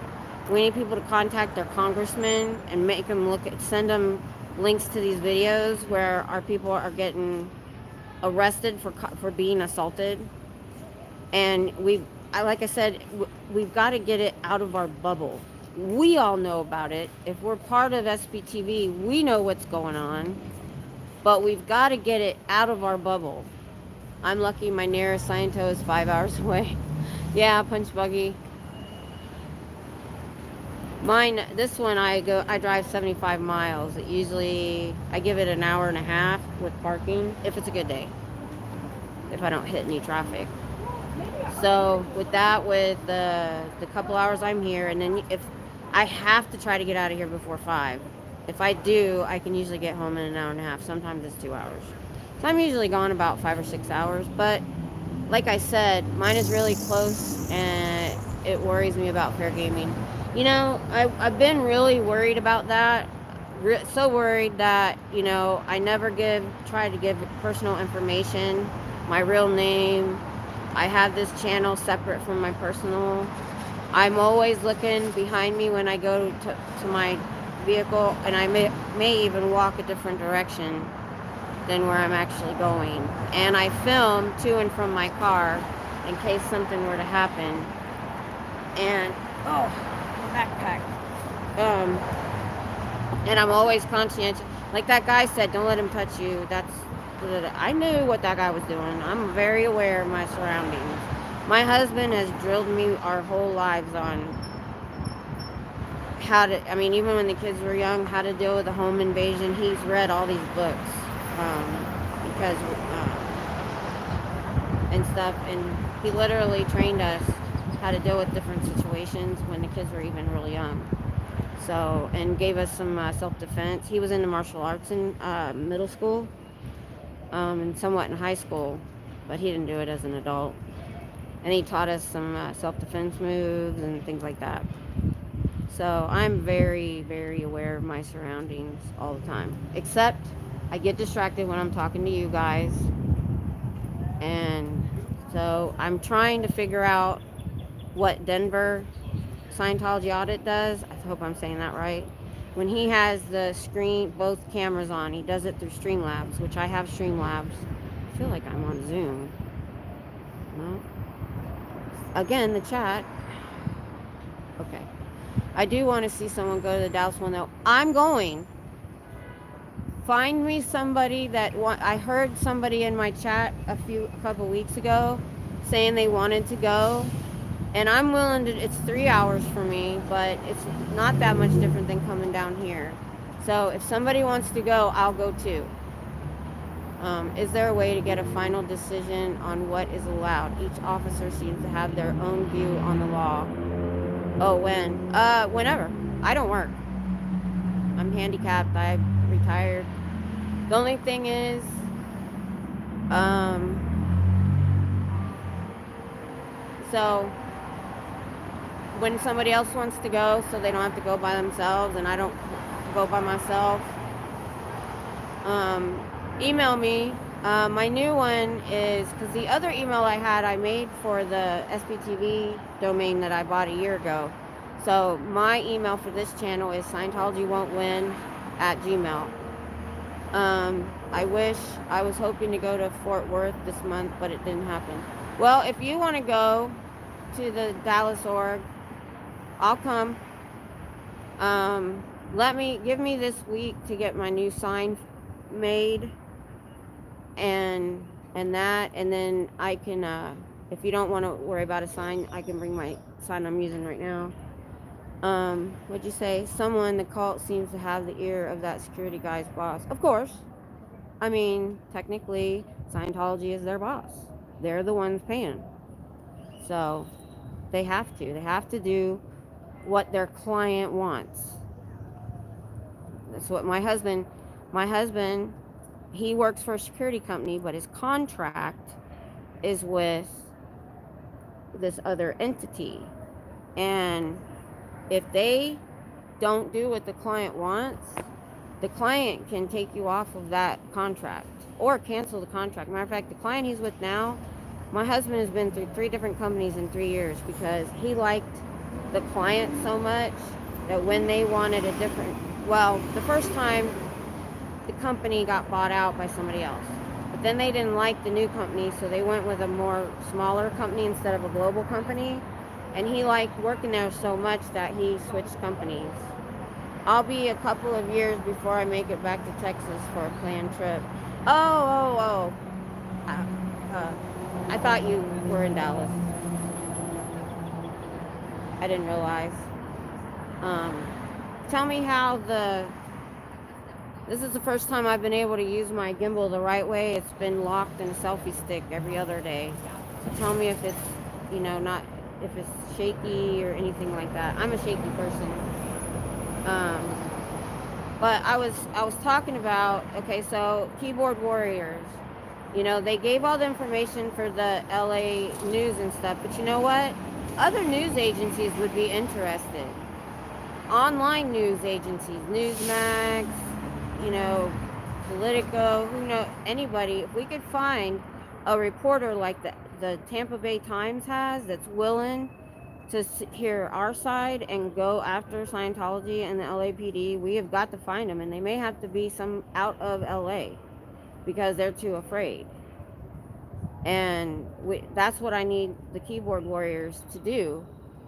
we need people to contact their congressmen and make them send them links to these videos where our people are getting arrested for being assaulted. And like I said, we've got to get it out of our bubble. We all know about it. If we're part of SPTV, we know what's going on, but we've got to get it out of our bubble. I'm lucky my nearest Sciento is 5 hours away. Yeah, Punch Buggy. This one I drive 75 miles. I give it an hour and a half with parking, if it's a good day. If I don't hit any traffic. So with the couple hours I'm here, and then if I have to try to get out of here before 5. If I do, I can usually get home in an hour and a half. Sometimes it's 2 hours. So I'm usually gone about 5 or 6 hours, but like I said, mine is really close, and it worries me about fair gaming. You know, I've been really worried about that. So worried that, you know, I never try to give personal information, my real name. I have this channel separate from my personal. I'm always looking behind me when I go to my vehicle, and I may even walk a different direction than where I'm actually going. And I film to and from my car in case something were to happen. And backpack. And I'm always conscientious. Like that guy said, don't let him touch you. I knew what that guy was doing. I'm very aware of my surroundings. My husband has drilled me our whole lives on even when the kids were young, how to deal with a home invasion. He's read all these books. And stuff, and he literally trained us how to deal with different situations when the kids were even really young. So, and gave us some self-defense. He was into martial arts in middle school, and somewhat in high school, but he didn't do it as an adult. And he taught us some self-defense moves and things like that. So I'm very, very aware of my surroundings all the time, except I get distracted when I'm talking to you guys. And so I'm trying to figure out what Denver Scientology audit does. I hope I'm saying that right. When he has both cameras on, he does it through Streamlabs, which I have Streamlabs. I feel like I'm on Zoom. No. Again, the chat. Okay. I do want to see someone go to the Dallas one though. I'm going. Find me somebody I heard somebody in my chat a couple weeks ago saying they wanted to go, and I'm willing to. It's 3 hours for me, but it's not that much different than coming down here. So if somebody wants to go, I'll go too. Is there a way to get a final decision on what is allowed? Each officer seems to have their own view on the law. Oh, when? Whenever. I don't work. I'm handicapped. I'm retired. The only thing is, So when somebody else wants to go, so they don't have to go by themselves and I don't go by myself, email me. My new one is, because the other email I had, I made for the SPTV domain that I bought a year ago. So my email for this channel is Scientology-won't-win@gmail. I was hoping to go to Fort Worth this month, but it didn't happen. Well, if you want to go to the Dallas org, I'll come. Give me this week to get my new sign made, and then I can, if you don't want to worry about a sign, I can bring my sign I'm using right now. What'd you say? Someone, the cult seems to have the ear of that security guy's boss. Of course. I mean, technically, Scientology is their boss. They're the ones paying. So they have to. They have to do what their client wants. That's what my husband, he works for a security company, but his contract is with this other entity. And if they don't do what the client wants, the client can take you off of that contract or cancel the contract. Matter of fact, the client he's with now, my husband has been through 3 different companies in 3 years because he liked the client so much that when they wanted a different, well, the first time the company got bought out by somebody else, but then they didn't like the new company, so they went with a more smaller company instead of a global company, and he liked working there so much that he switched companies. I'll be a couple of years before I make it back to Texas for a planned trip. Oh. I thought you were in Dallas. I didn't realize. Tell me how this is the first time I've been able to use my gimbal the right way. It's been locked in a selfie stick every other day. So tell me if it's, if it's shaky or anything like that. I'm a shaky person. But I was talking about, okay, so keyboard warriors, they gave all the information for the LA news and stuff, but you know what? Other news agencies would be interested. Online news agencies, Newsmax, Politico, anybody. If we could find a reporter like the Tampa Bay Times has, that's willing to hear our side and go after Scientology and the LAPD, we have got to find them, and they may have to be some out of LA because they're too afraid. And that's what I need the keyboard warriors to do.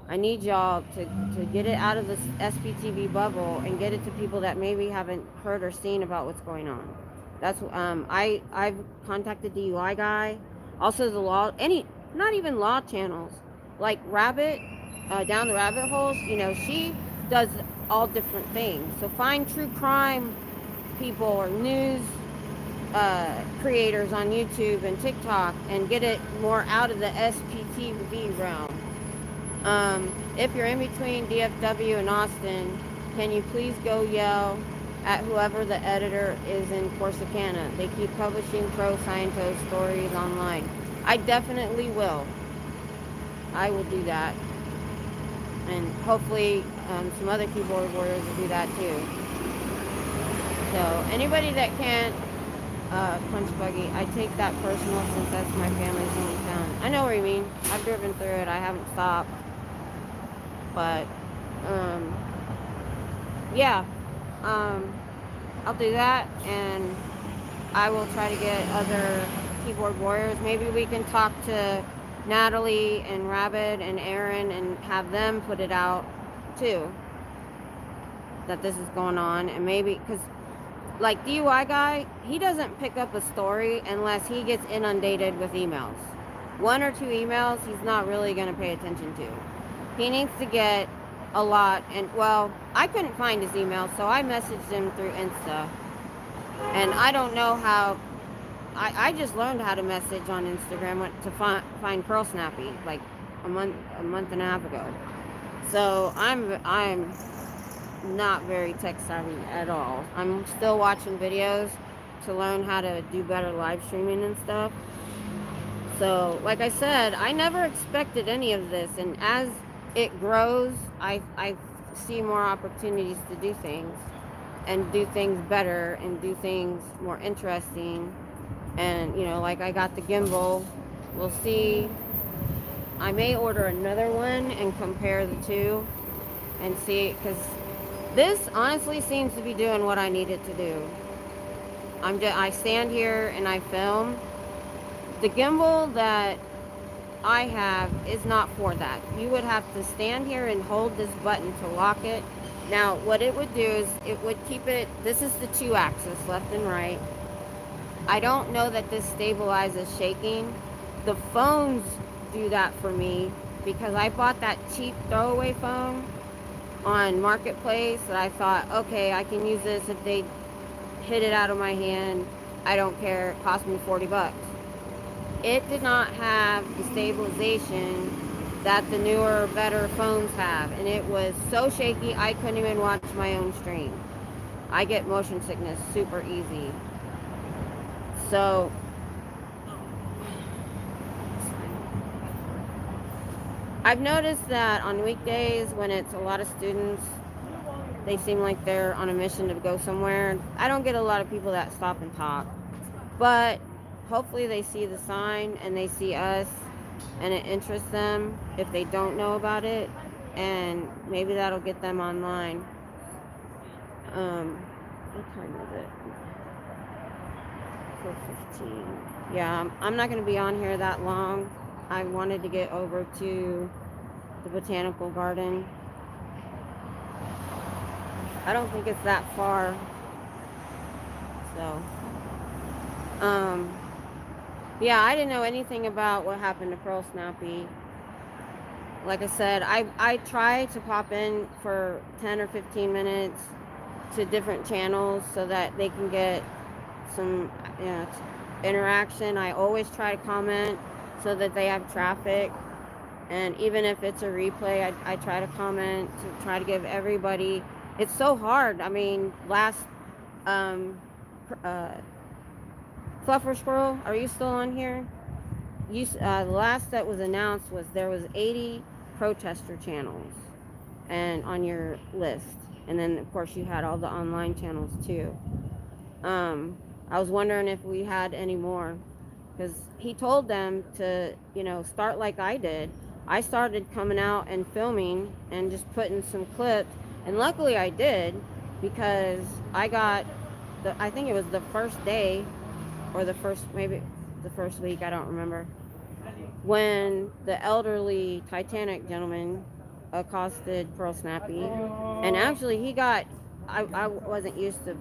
I need y'all to get it out of the SPTV bubble and get it to people that maybe haven't heard or seen about what's going on. That's I've contacted the UI guy, also the law, not even law channels like Rabbit, down the rabbit holes. She does all different things. So find true crime people or news creators on YouTube and TikTok and get it more out of the SPTV realm. If you're in between DFW and Austin, can you please go yell at whoever the editor is in Corsicana? They keep publishing pro-Scientology stories online. I definitely will. I will do that. And hopefully some other keyboard warriors will do that too. So anybody that can't punch buggy, I take that personal since that's my family's hometown. I know what you mean. I've driven through it. I haven't stopped. But, yeah. I'll do that, and I will try to get other keyboard warriors. Maybe we can talk to Natalie and Rabbit and Aaron and have them put it out too, that this is going on. And maybe, because like DUI guy, he doesn't pick up a story unless he gets inundated with emails. 1 or 2 emails he's not really going to pay attention to. He needs to get a lot. And well, I couldn't find his email, so I messaged him through Insta, and I don't know how. I just learned how to message on Instagram to find Pearlsnappy like a month and a half ago. So I'm not very tech savvy at all. I'm still watching videos to learn how to do better live streaming and stuff. So, like I said, I never expected any of this, and as it grows, I see more opportunities to do things, and do things better, and do things more interesting. And you know, like I got the gimbal. We'll see. I may order another one and compare the two and see, because this honestly seems to be doing what I need it to do. I stand here and I film. The gimbal that I have is not for that. You would have to stand here and hold this button to lock it. Now, what it would do is it would keep it, this is the 2-axis, left and right. I don't know that this stabilizes shaking. The phones do that for me because I bought that cheap throwaway phone on Marketplace that I thought, okay, I can use this if they hit it out of my hand. I don't care. It cost me 40 bucks. It did not have the stabilization that the newer, better phones have. And it was so shaky, I couldn't even watch my own stream. I get motion sickness super easy. So, I've noticed that on weekdays when it's a lot of students, they seem like they're on a mission to go somewhere. I don't get a lot of people that stop and talk. But hopefully they see the sign and they see us and it interests them if they don't know about it, and maybe that'll get them online. What time is it? 4:15. Yeah, I'm not going to be on here that long. I wanted to get over to the botanical garden. I don't think it's that far. So, yeah, I didn't know anything about what happened to Pearlsnappy. Like I said, I try to pop in for 10 or 15 minutes to different channels so that they can get some interaction. I always try to comment so that they have traffic. And even if it's a replay, I try to comment to try to give everybody. It's so hard. I mean, last Fluffer Squirrel, are you still on here? The last that was announced was there was 80 protester channels and on your list, and then of course you had all the online channels too. I was wondering if we had any more, because he told them to, start like I did. I started coming out and filming and just putting some clips, and luckily I did, because I got I think it was the first day or maybe the first week, I don't remember, when the elderly Titanic gentleman accosted Pearlsnappy. And actually he got, I wasn't used to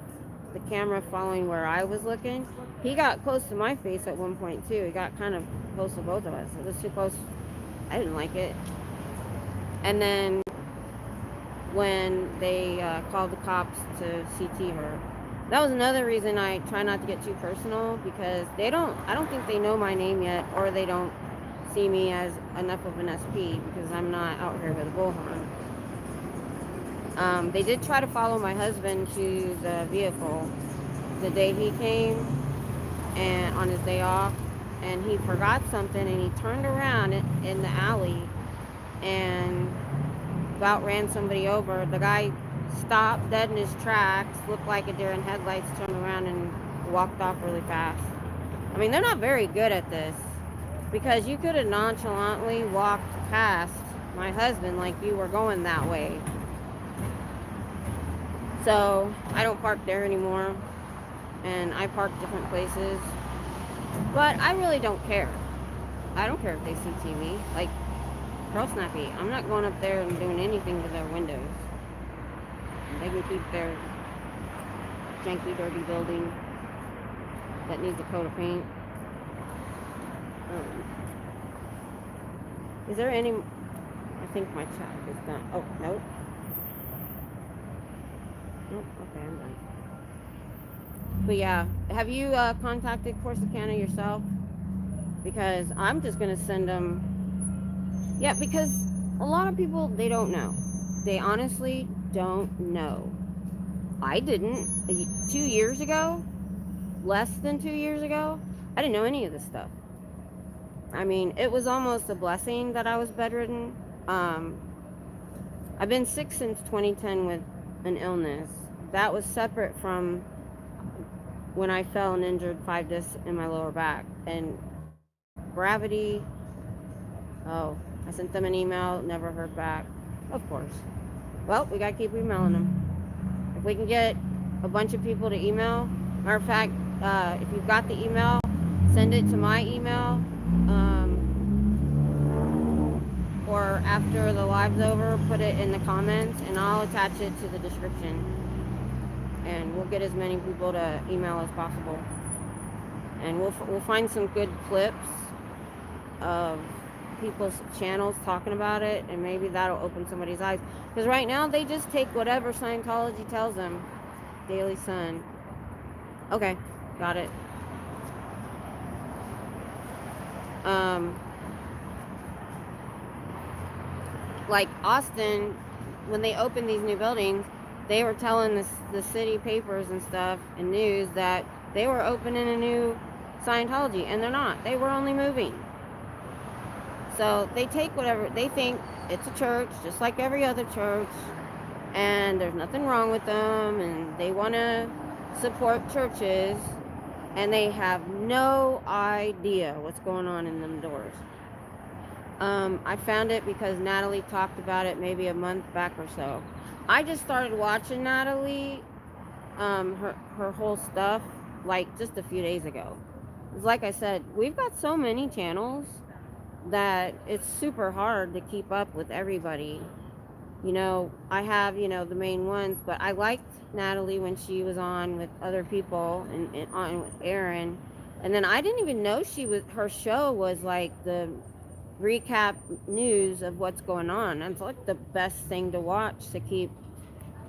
the camera following where I was looking. He got close to my face at one point too. He got kind of close to both of us. It was too close. I didn't like it. And then when they called the cops to CT her, that was another reason I try not to get too personal, because I don't think they know my name yet, or they don't see me as enough of an SP, because I'm not out here with a bullhorn. They did try to follow my husband to the vehicle the day he came, and on his day off, and he forgot something, and he turned around in the alley and about ran somebody over. The guy stopped dead in his tracks, looked like a deer in headlights, turned around and walked off really fast. I mean, they're not very good at this, because you could have nonchalantly walked past my husband like you were going that way. So I don't park there anymore, and I park different places, but I really don't care. I don't care if they see TV. Like Pearlsnappy, I'm not going up there and doing anything to their windows. They can keep their janky, dirty building that needs a coat of paint. Is there any? I think my chat is done. Oh, nope. Nope. Okay, I'm done. But yeah, have you contacted Corsicana yourself? Because I'm just gonna send them. Yeah, because a lot of people, they don't know. They honestly don't know. I didn't. 2 years ago, less than 2 years ago, I didn't know any of this stuff. I mean, it was almost a blessing that I was bedridden. Um, I've been sick since 2010 with an illness. That was separate from when I fell and injured 5 discs in my lower back. And gravity, oh, I sent them an email, never heard back. Of course. Well, we gotta keep emailing them. If we can get a bunch of people to email, matter of fact, if you've got the email, send it to my email. Or after the live's over, put it in the comments and I'll attach it to the description. And we'll get as many people to email as possible. And we'll find some good clips of people's channels talking about it, and maybe that'll open somebody's eyes. Because right now they just take whatever Scientology tells them. Daily Sun. Okay, got it. Like Austin, when they opened these new buildings, they were telling the city papers and stuff and news that they were opening a new Scientology, and they're not. They were only moving. So they take whatever, they think it's a church, just like every other church, and there's nothing wrong with them, and they want to support churches, and they have no idea what's going on in them doors. I found it because Natalie talked about it maybe a month back or so. I just started watching Natalie, her whole stuff, like just a few days ago. It's like I said, we've got so many channels that it's super hard to keep up with everybody. You know, I have, you know, the main ones, but I liked Natalie when she was on with other people and on with Aaron. And then I didn't even know her show was like the recap news of what's going on. That's like the best thing to watch to keep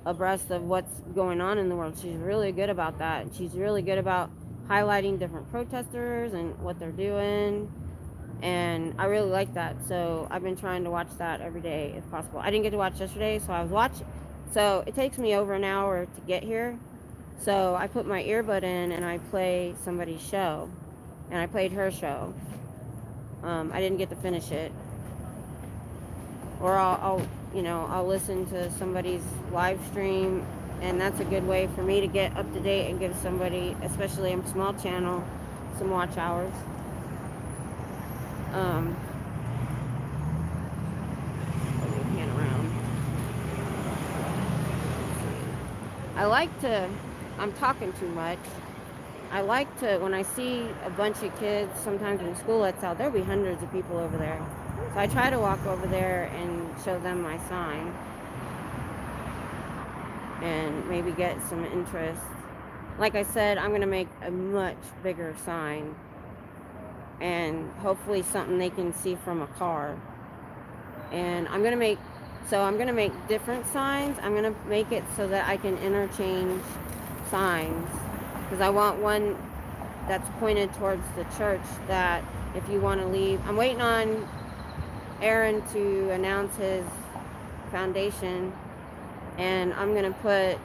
abreast of what's going on in the world. She's really good about that. She's really good about highlighting different protesters and what they're doing. And I really like that. So I've been trying to watch that every day if possible. I didn't get to watch yesterday, so I was watching. So it takes me over an hour to get here. So I put my earbud in and I play somebody's show. And I played her show. I didn't get to finish it. Or I'll listen to somebody's live stream, and that's a good way for me to get up to date and give somebody, especially a small channel, some watch hours. Let me pan around. I'm talking too much. I like to, when I see a bunch of kids, sometimes when school lets out, there'll be hundreds of people over there. So I try to walk over there and show them my sign. And maybe get some interest. Like I said, I'm going to make a much bigger sign. And hopefully something they can see from a car. And I'm going to make different signs. I'm going to make it so that I can interchange signs. Because I want one that's pointed towards the church, that if you want to leave, I'm waiting on Aaron to announce his foundation, and I'm going to put,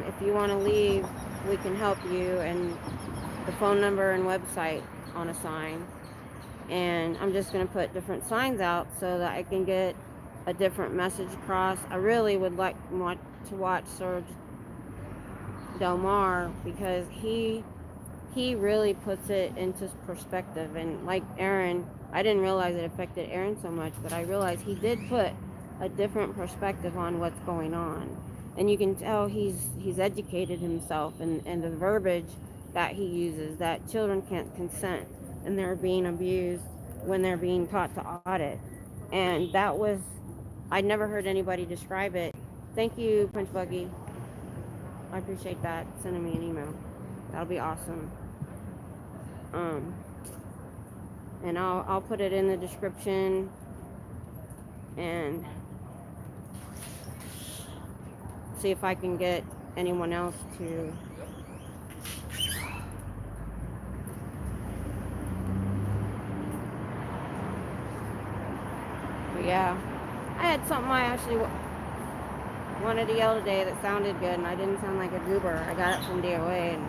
if you want to leave, we can help you, and the phone number and website on a sign. And I'm just going to put different signs out so that I can get a different message across. I really would want to watch Serge Del Mar, because he really puts it into perspective. And like Aaron, I didn't realize it affected Aaron so much, but I realized he did put a different perspective on what's going on. And you can tell he's educated himself, and the verbiage that he uses, that children can't consent and they're being abused when they're being taught to audit. And that was, I'd never heard anybody describe it. Thank you, Punch Buggy. I appreciate that, sending me an email. That'll be awesome. And I'll put it in the description, and see if I can get anyone else to but yeah, I had something I actually wanted to yell today that sounded good, and I didn't sound like a goober. I got it from DOA, and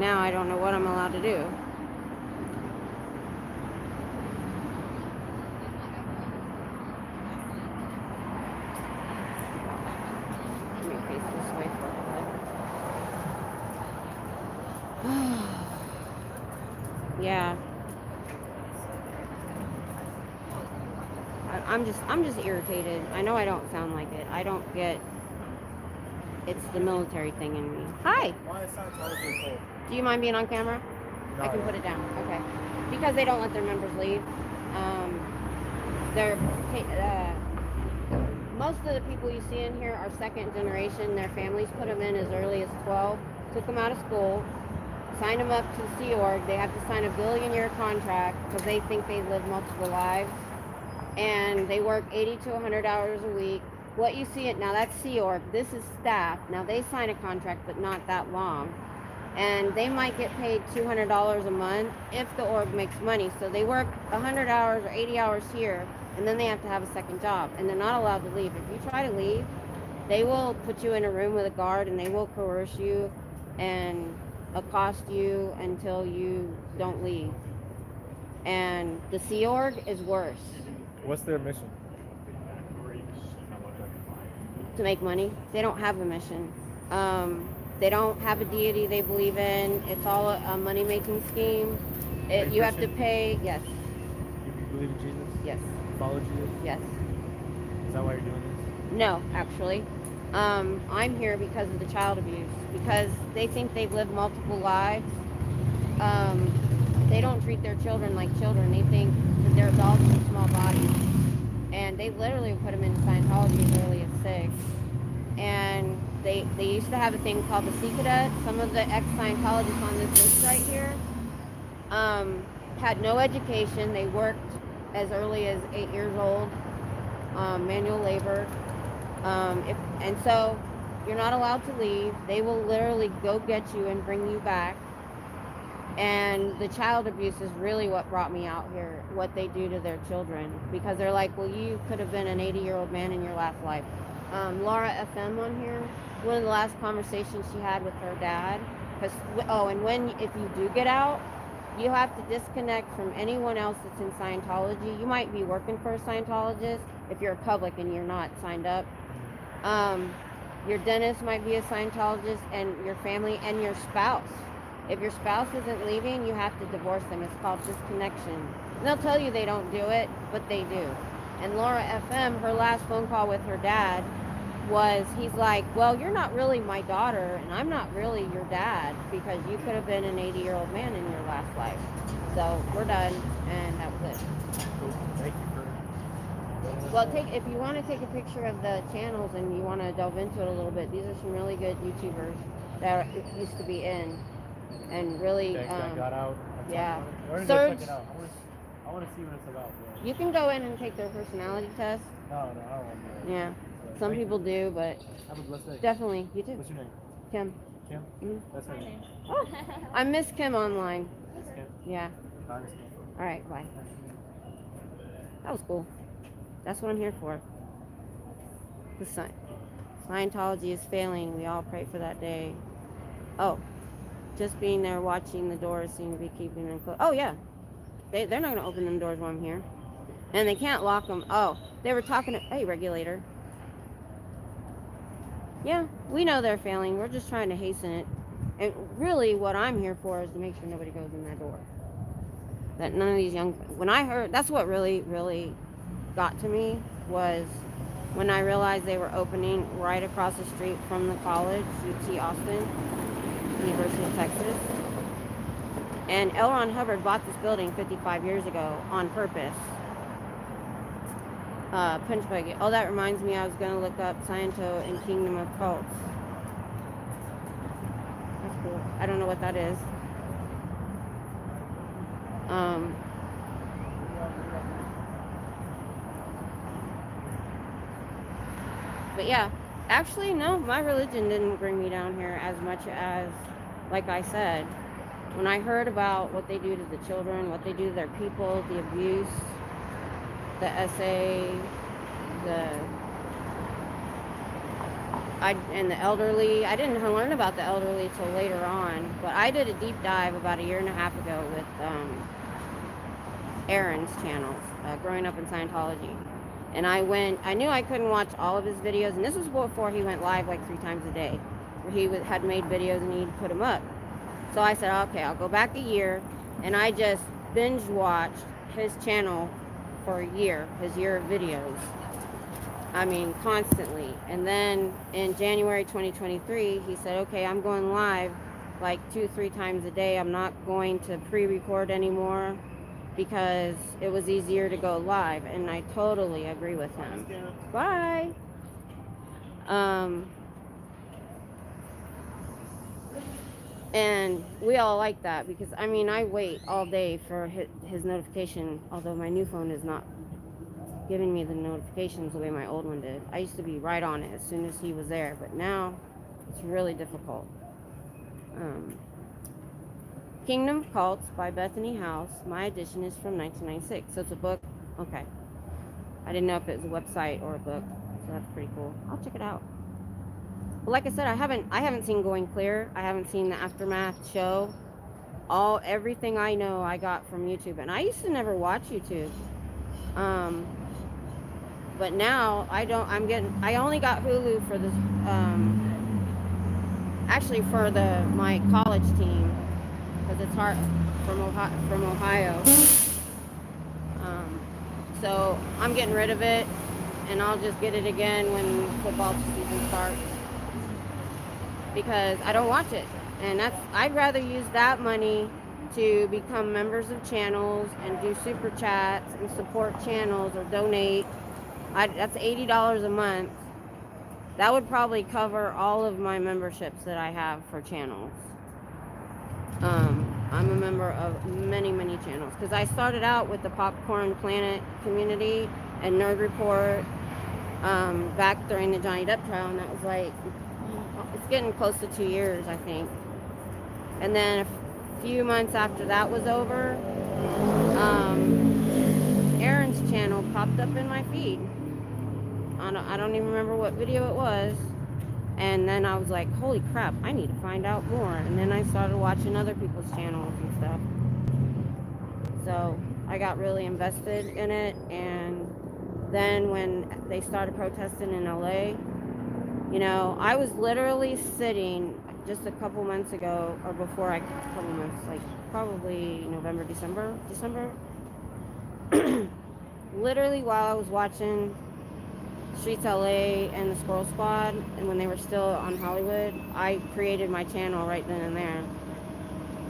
now I don't know what I'm allowed to do. face this way for it. Yeah. I'm just irritated. I know I don't sound like it. I don't get. It's the military thing in me. Hi. Why is Scientology cool? Do you mind being on camera? No, I can put it down. Okay. Because they don't let their members leave. They're most of the people you see in here are second generation. Their families put them in as early as 12, took them out of school, signed them up to the Sea Org. They have to sign a billion-year contract because they think they live multiple lives. And they work 80 to 100 hours a week. What you see it now, that's Sea Org. This is staff. Now they sign a contract, but not that long. And they might get paid $200 a month if the org makes money. So they work 100 hours or 80 hours here, and then they have to have a second job, and they're not allowed to leave. If you try to leave, they will put you in a room with a guard, and they will coerce you and accost you until you don't leave. And the Sea Org is worse. What's their mission? To make money. They don't have a mission. They don't have a deity they believe in. It's all a money-making scheme. You have to pay. Yes. You believe in Jesus? Yes. Follow Jesus? Yes. Is that why you're doing this? No, actually. I'm here because of the child abuse. Because they think they've lived multiple lives. They don't treat their children like children. They think that they're adults with small bodies. And they literally put them in Scientology as early as 6. And they used to have a thing called the Sea Cadet. Some of the ex-Scientologists on this list right here had no education. They worked as early as 8 years old, manual labor. And so you're not allowed to leave. They will literally go get you and bring you back. And the child abuse is really what brought me out here, what they do to their children. Because they're like, well, you could have been an 80-year-old man in your last life. Laura FM on here, one of the last conversations she had with her dad. If you do get out, you have to disconnect from anyone else that's in Scientology. You might be working for a Scientologist if you're a public and you're not signed up. Your dentist might be a Scientologist, and your family and your spouse. If your spouse isn't leaving, you have to divorce them. It's called disconnection. And they'll tell you they don't do it, but they do. And Laura FM, her last phone call with her dad he's like, well, you're not really my daughter, and I'm not really your dad, because you could have been an 80-year-old man in your last life. So we're done, and that was it. Thank you for... Well, if you want to take a picture of the channels and you want to delve into it a little bit, these are some really good YouTubers that used to be in. And really, that got out. Yeah. Search. Check it out. I want to see what it's about. Bro. You can go in and take their personality test. No, I don't want to. Yeah. Some people do, but have a blessed day. Definitely, you too. What's your name? Kim. Kim? Mm-hmm. That's her name. Oh, I miss Kim online. Miss Kim? Yeah. I understand. All right, bye. That was cool. That's what I'm here for. The Scientology is failing. We all pray for that day. Oh, just being there watching the doors seem to be keeping them closed. Oh, yeah. They're not going to open them doors while I'm here. And they can't lock them. Oh, they were talking to... Hey, regulator. Yeah, we know they're failing. We're just trying to hasten it. And really what I'm here for is to make sure nobody goes in that door. That none of these young... When I heard... That's what really, really got to me, was when I realized they were opening right across the street from the college, UT Austin, University of Texas. And L. Ron Hubbard bought this building 55 years ago on purpose. Punch buggy. Oh, that reminds me, I was going to look up Sciento and Kingdom of Cults. That's cool. I don't know what that is. But yeah, actually, no, my religion didn't bring me down here as much as, like I said, when I heard about what they do to the children, what they do to their people, the abuse, the SA, and the elderly. I didn't learn about the elderly till later on, but I did a deep dive about a year and a half ago with Aaron's channels, Growing Up in Scientology. And I knew I couldn't watch all of his videos, and this was before he went live like 3 times a day, where he had made videos and he'd put them up. So I said, okay, I'll go back a year, and I just binge watched his channel for a year, his year of videos. I mean, constantly. And then in January 2023, he said, okay, I'm going live like 2-3 times a day. I'm not going to pre-record anymore because it was easier to go live. And I totally agree with him. Bye. And we all like that because, I mean, I wait all day for his notification, although my new phone is not giving me the notifications the way my old one did. I used to be right on it as soon as he was there, but now it's really difficult. Kingdom of Cults by Bethany House. My edition is from 1996, so it's a book. Okay. I didn't know if it was a website or a book, so that's pretty cool. I'll check it out. But like I said, I haven't seen Going Clear. I haven't seen the Aftermath show. Everything I know I got from YouTube, and I used to never watch YouTube. But now I don't. I only got Hulu for this. Actually, for my college team, because it's hard from Ohio. So I'm getting rid of it, and I'll just get it again when football season starts, because I don't watch it, and I'd rather use that money to become members of channels and do super chats and support channels or donate. That's $80 a month. That would probably cover all of my memberships that I have for channels. I'm a member of many channels because I started out with the Popcorn Planet community and Nerd Report back during the Johnny Depp trial, and that was like, it's getting close to 2 years, I think. And then a few months after that was over, Aaron's channel popped up in my feed. I don't even remember what video it was. And then I was like, holy crap, I need to find out more. And then I started watching other people's channels and stuff. So I got really invested in it. And then when they started protesting in LA, you know, I was literally sitting just a couple months ago, or before, a couple months, like probably November, December. Literally while I was watching Streets LA and the Squirrel Squad, and when they were still on Hollywood, I created my channel right then and there.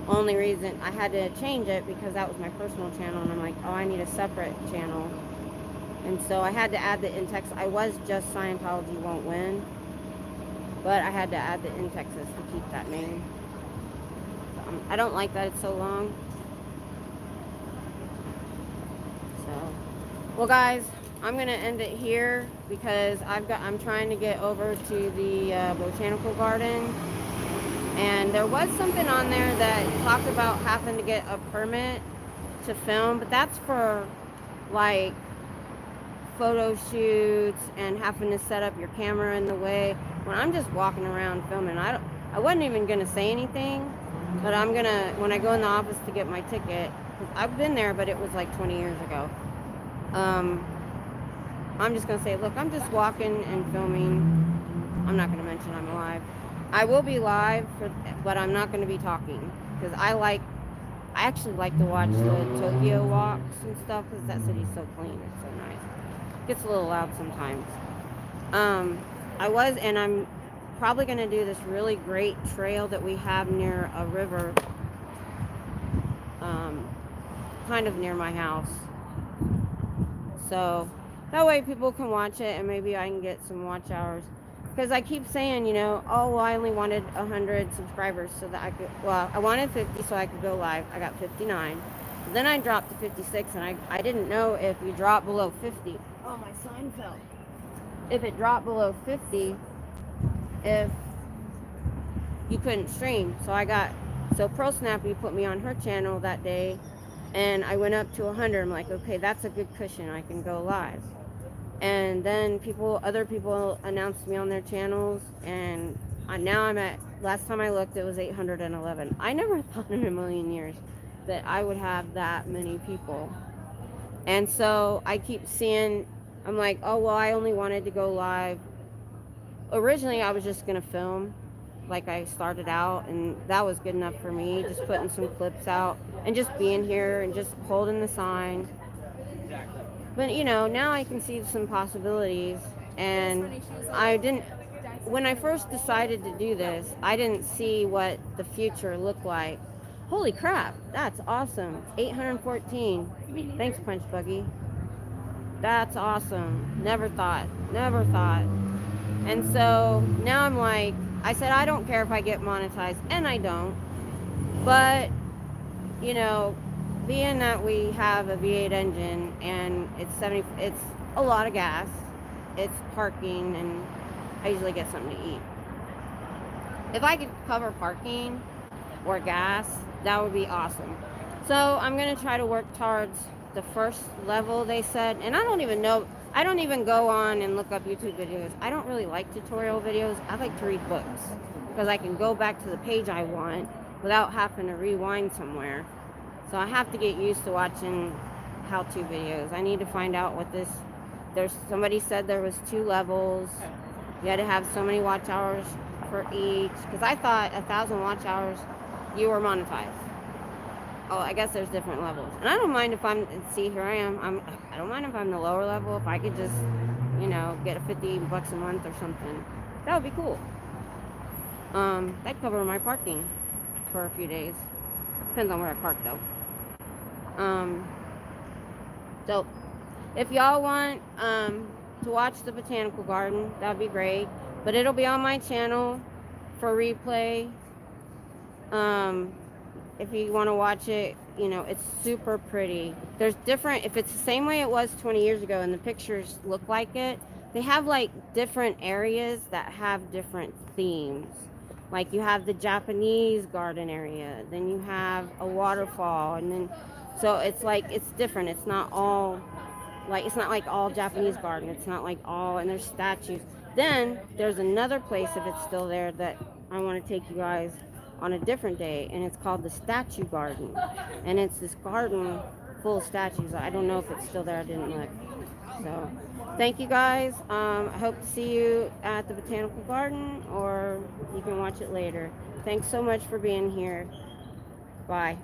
Only reason I had to change it because that was my personal channel, and I'm like, oh, I need a separate channel. And so I had to add the in Texas. I was just Scientology Won't Win, but I had to add the in Texas to keep that name. So I don't like that it's so long. So, well, guys, I'm gonna end it here because I'm trying to get over to the botanical garden, and there was something on there that talked about having to get a permit to film, but that's for like photo shoots and having to set up your camera in the way. When I'm just walking around filming, I wasn't even gonna say anything, but I'm gonna, when I go in the office to get my ticket, 'cause I've been there, but it was like 20 years ago. I'm just gonna say, look, I'm just walking and filming. I'm not gonna mention I'm live. I will be live, but I'm not gonna be talking because I actually like to watch the Tokyo walks and stuff because that city's so clean. It's so nice. Gets a little loud sometimes. And I'm probably gonna do this really great trail that we have near a river, kind of near my house. So that way people can watch it, and maybe I can get some watch hours. Because I keep saying, you know, oh, well, I only wanted 100 subscribers so that I could, well, I wanted 50 so I could go live. I got 59. Then I dropped to 56, and I didn't know if you drop below 50. Oh, my sign fell. If it dropped below 50, if you couldn't stream. So Pearlsnappy put me on her channel that day, and I went up to 100. I'm like, okay, that's a good cushion. I can go live. And then other people announced me on their channels, and now I'm at, last time I looked, it was 811. I never thought in a million years that I would have that many people. And so I keep seeing I'm like, oh, well, I only wanted to go live. Originally, I was just going to film like I started out, and that was good enough for me, just putting some clips out and just being here and just holding the sign. But, you know, now I can see some possibilities, and I didn't, when I first decided to do this, I didn't see what the future looked like. Holy crap, that's awesome. 814. Thanks, Punch Buggy. That's awesome. Never thought. Never thought. And so now I'm like, I said, I don't care if I get monetized, and I don't. But, you know, being that we have a V8 engine and it's a lot of gas, it's parking, and I usually get something to eat. If I could cover parking or gas, that would be awesome. So I'm going to try to work towards the first level they said, and I don't even know, I don't even go on and look up YouTube videos. I don't really like tutorial videos. I like to read books because I can go back to the page I want without having to rewind somewhere. So I have to get used to watching how-to videos. I need to find out what this, somebody said there was 2 levels. You had to have so many watch hours for each, because I thought 1,000 watch hours you were monetized. Oh, I guess there's different levels. And I don't mind if see, here I am. I don't mind if I'm the lower level. If I could just, you know, get $50 a month or something, that would be cool. That'd cover my parking for a few days. Depends on where I park, though. So, if y'all want to watch the botanical garden, that'd be great. But it'll be on my channel for replay. If you want to watch it, you know, it's super pretty. There's different, if it's the same way it was 20 years ago and the pictures look like it, they have like different areas that have different themes. Like you have the Japanese garden area, then you have a waterfall, and then, so it's like, it's different. It's not all, like, it's not like all Japanese garden. It's not like all, and there's statues. Then there's another place, if it's still there, that I want to take you guys on a different day, and it's called the Statue Garden, and it's this garden full of statues. I don't know if it's still there. I didn't look. So thank you guys. I hope to see you at the Botanical Garden, or you can watch it later. Thanks so much for being here. Bye.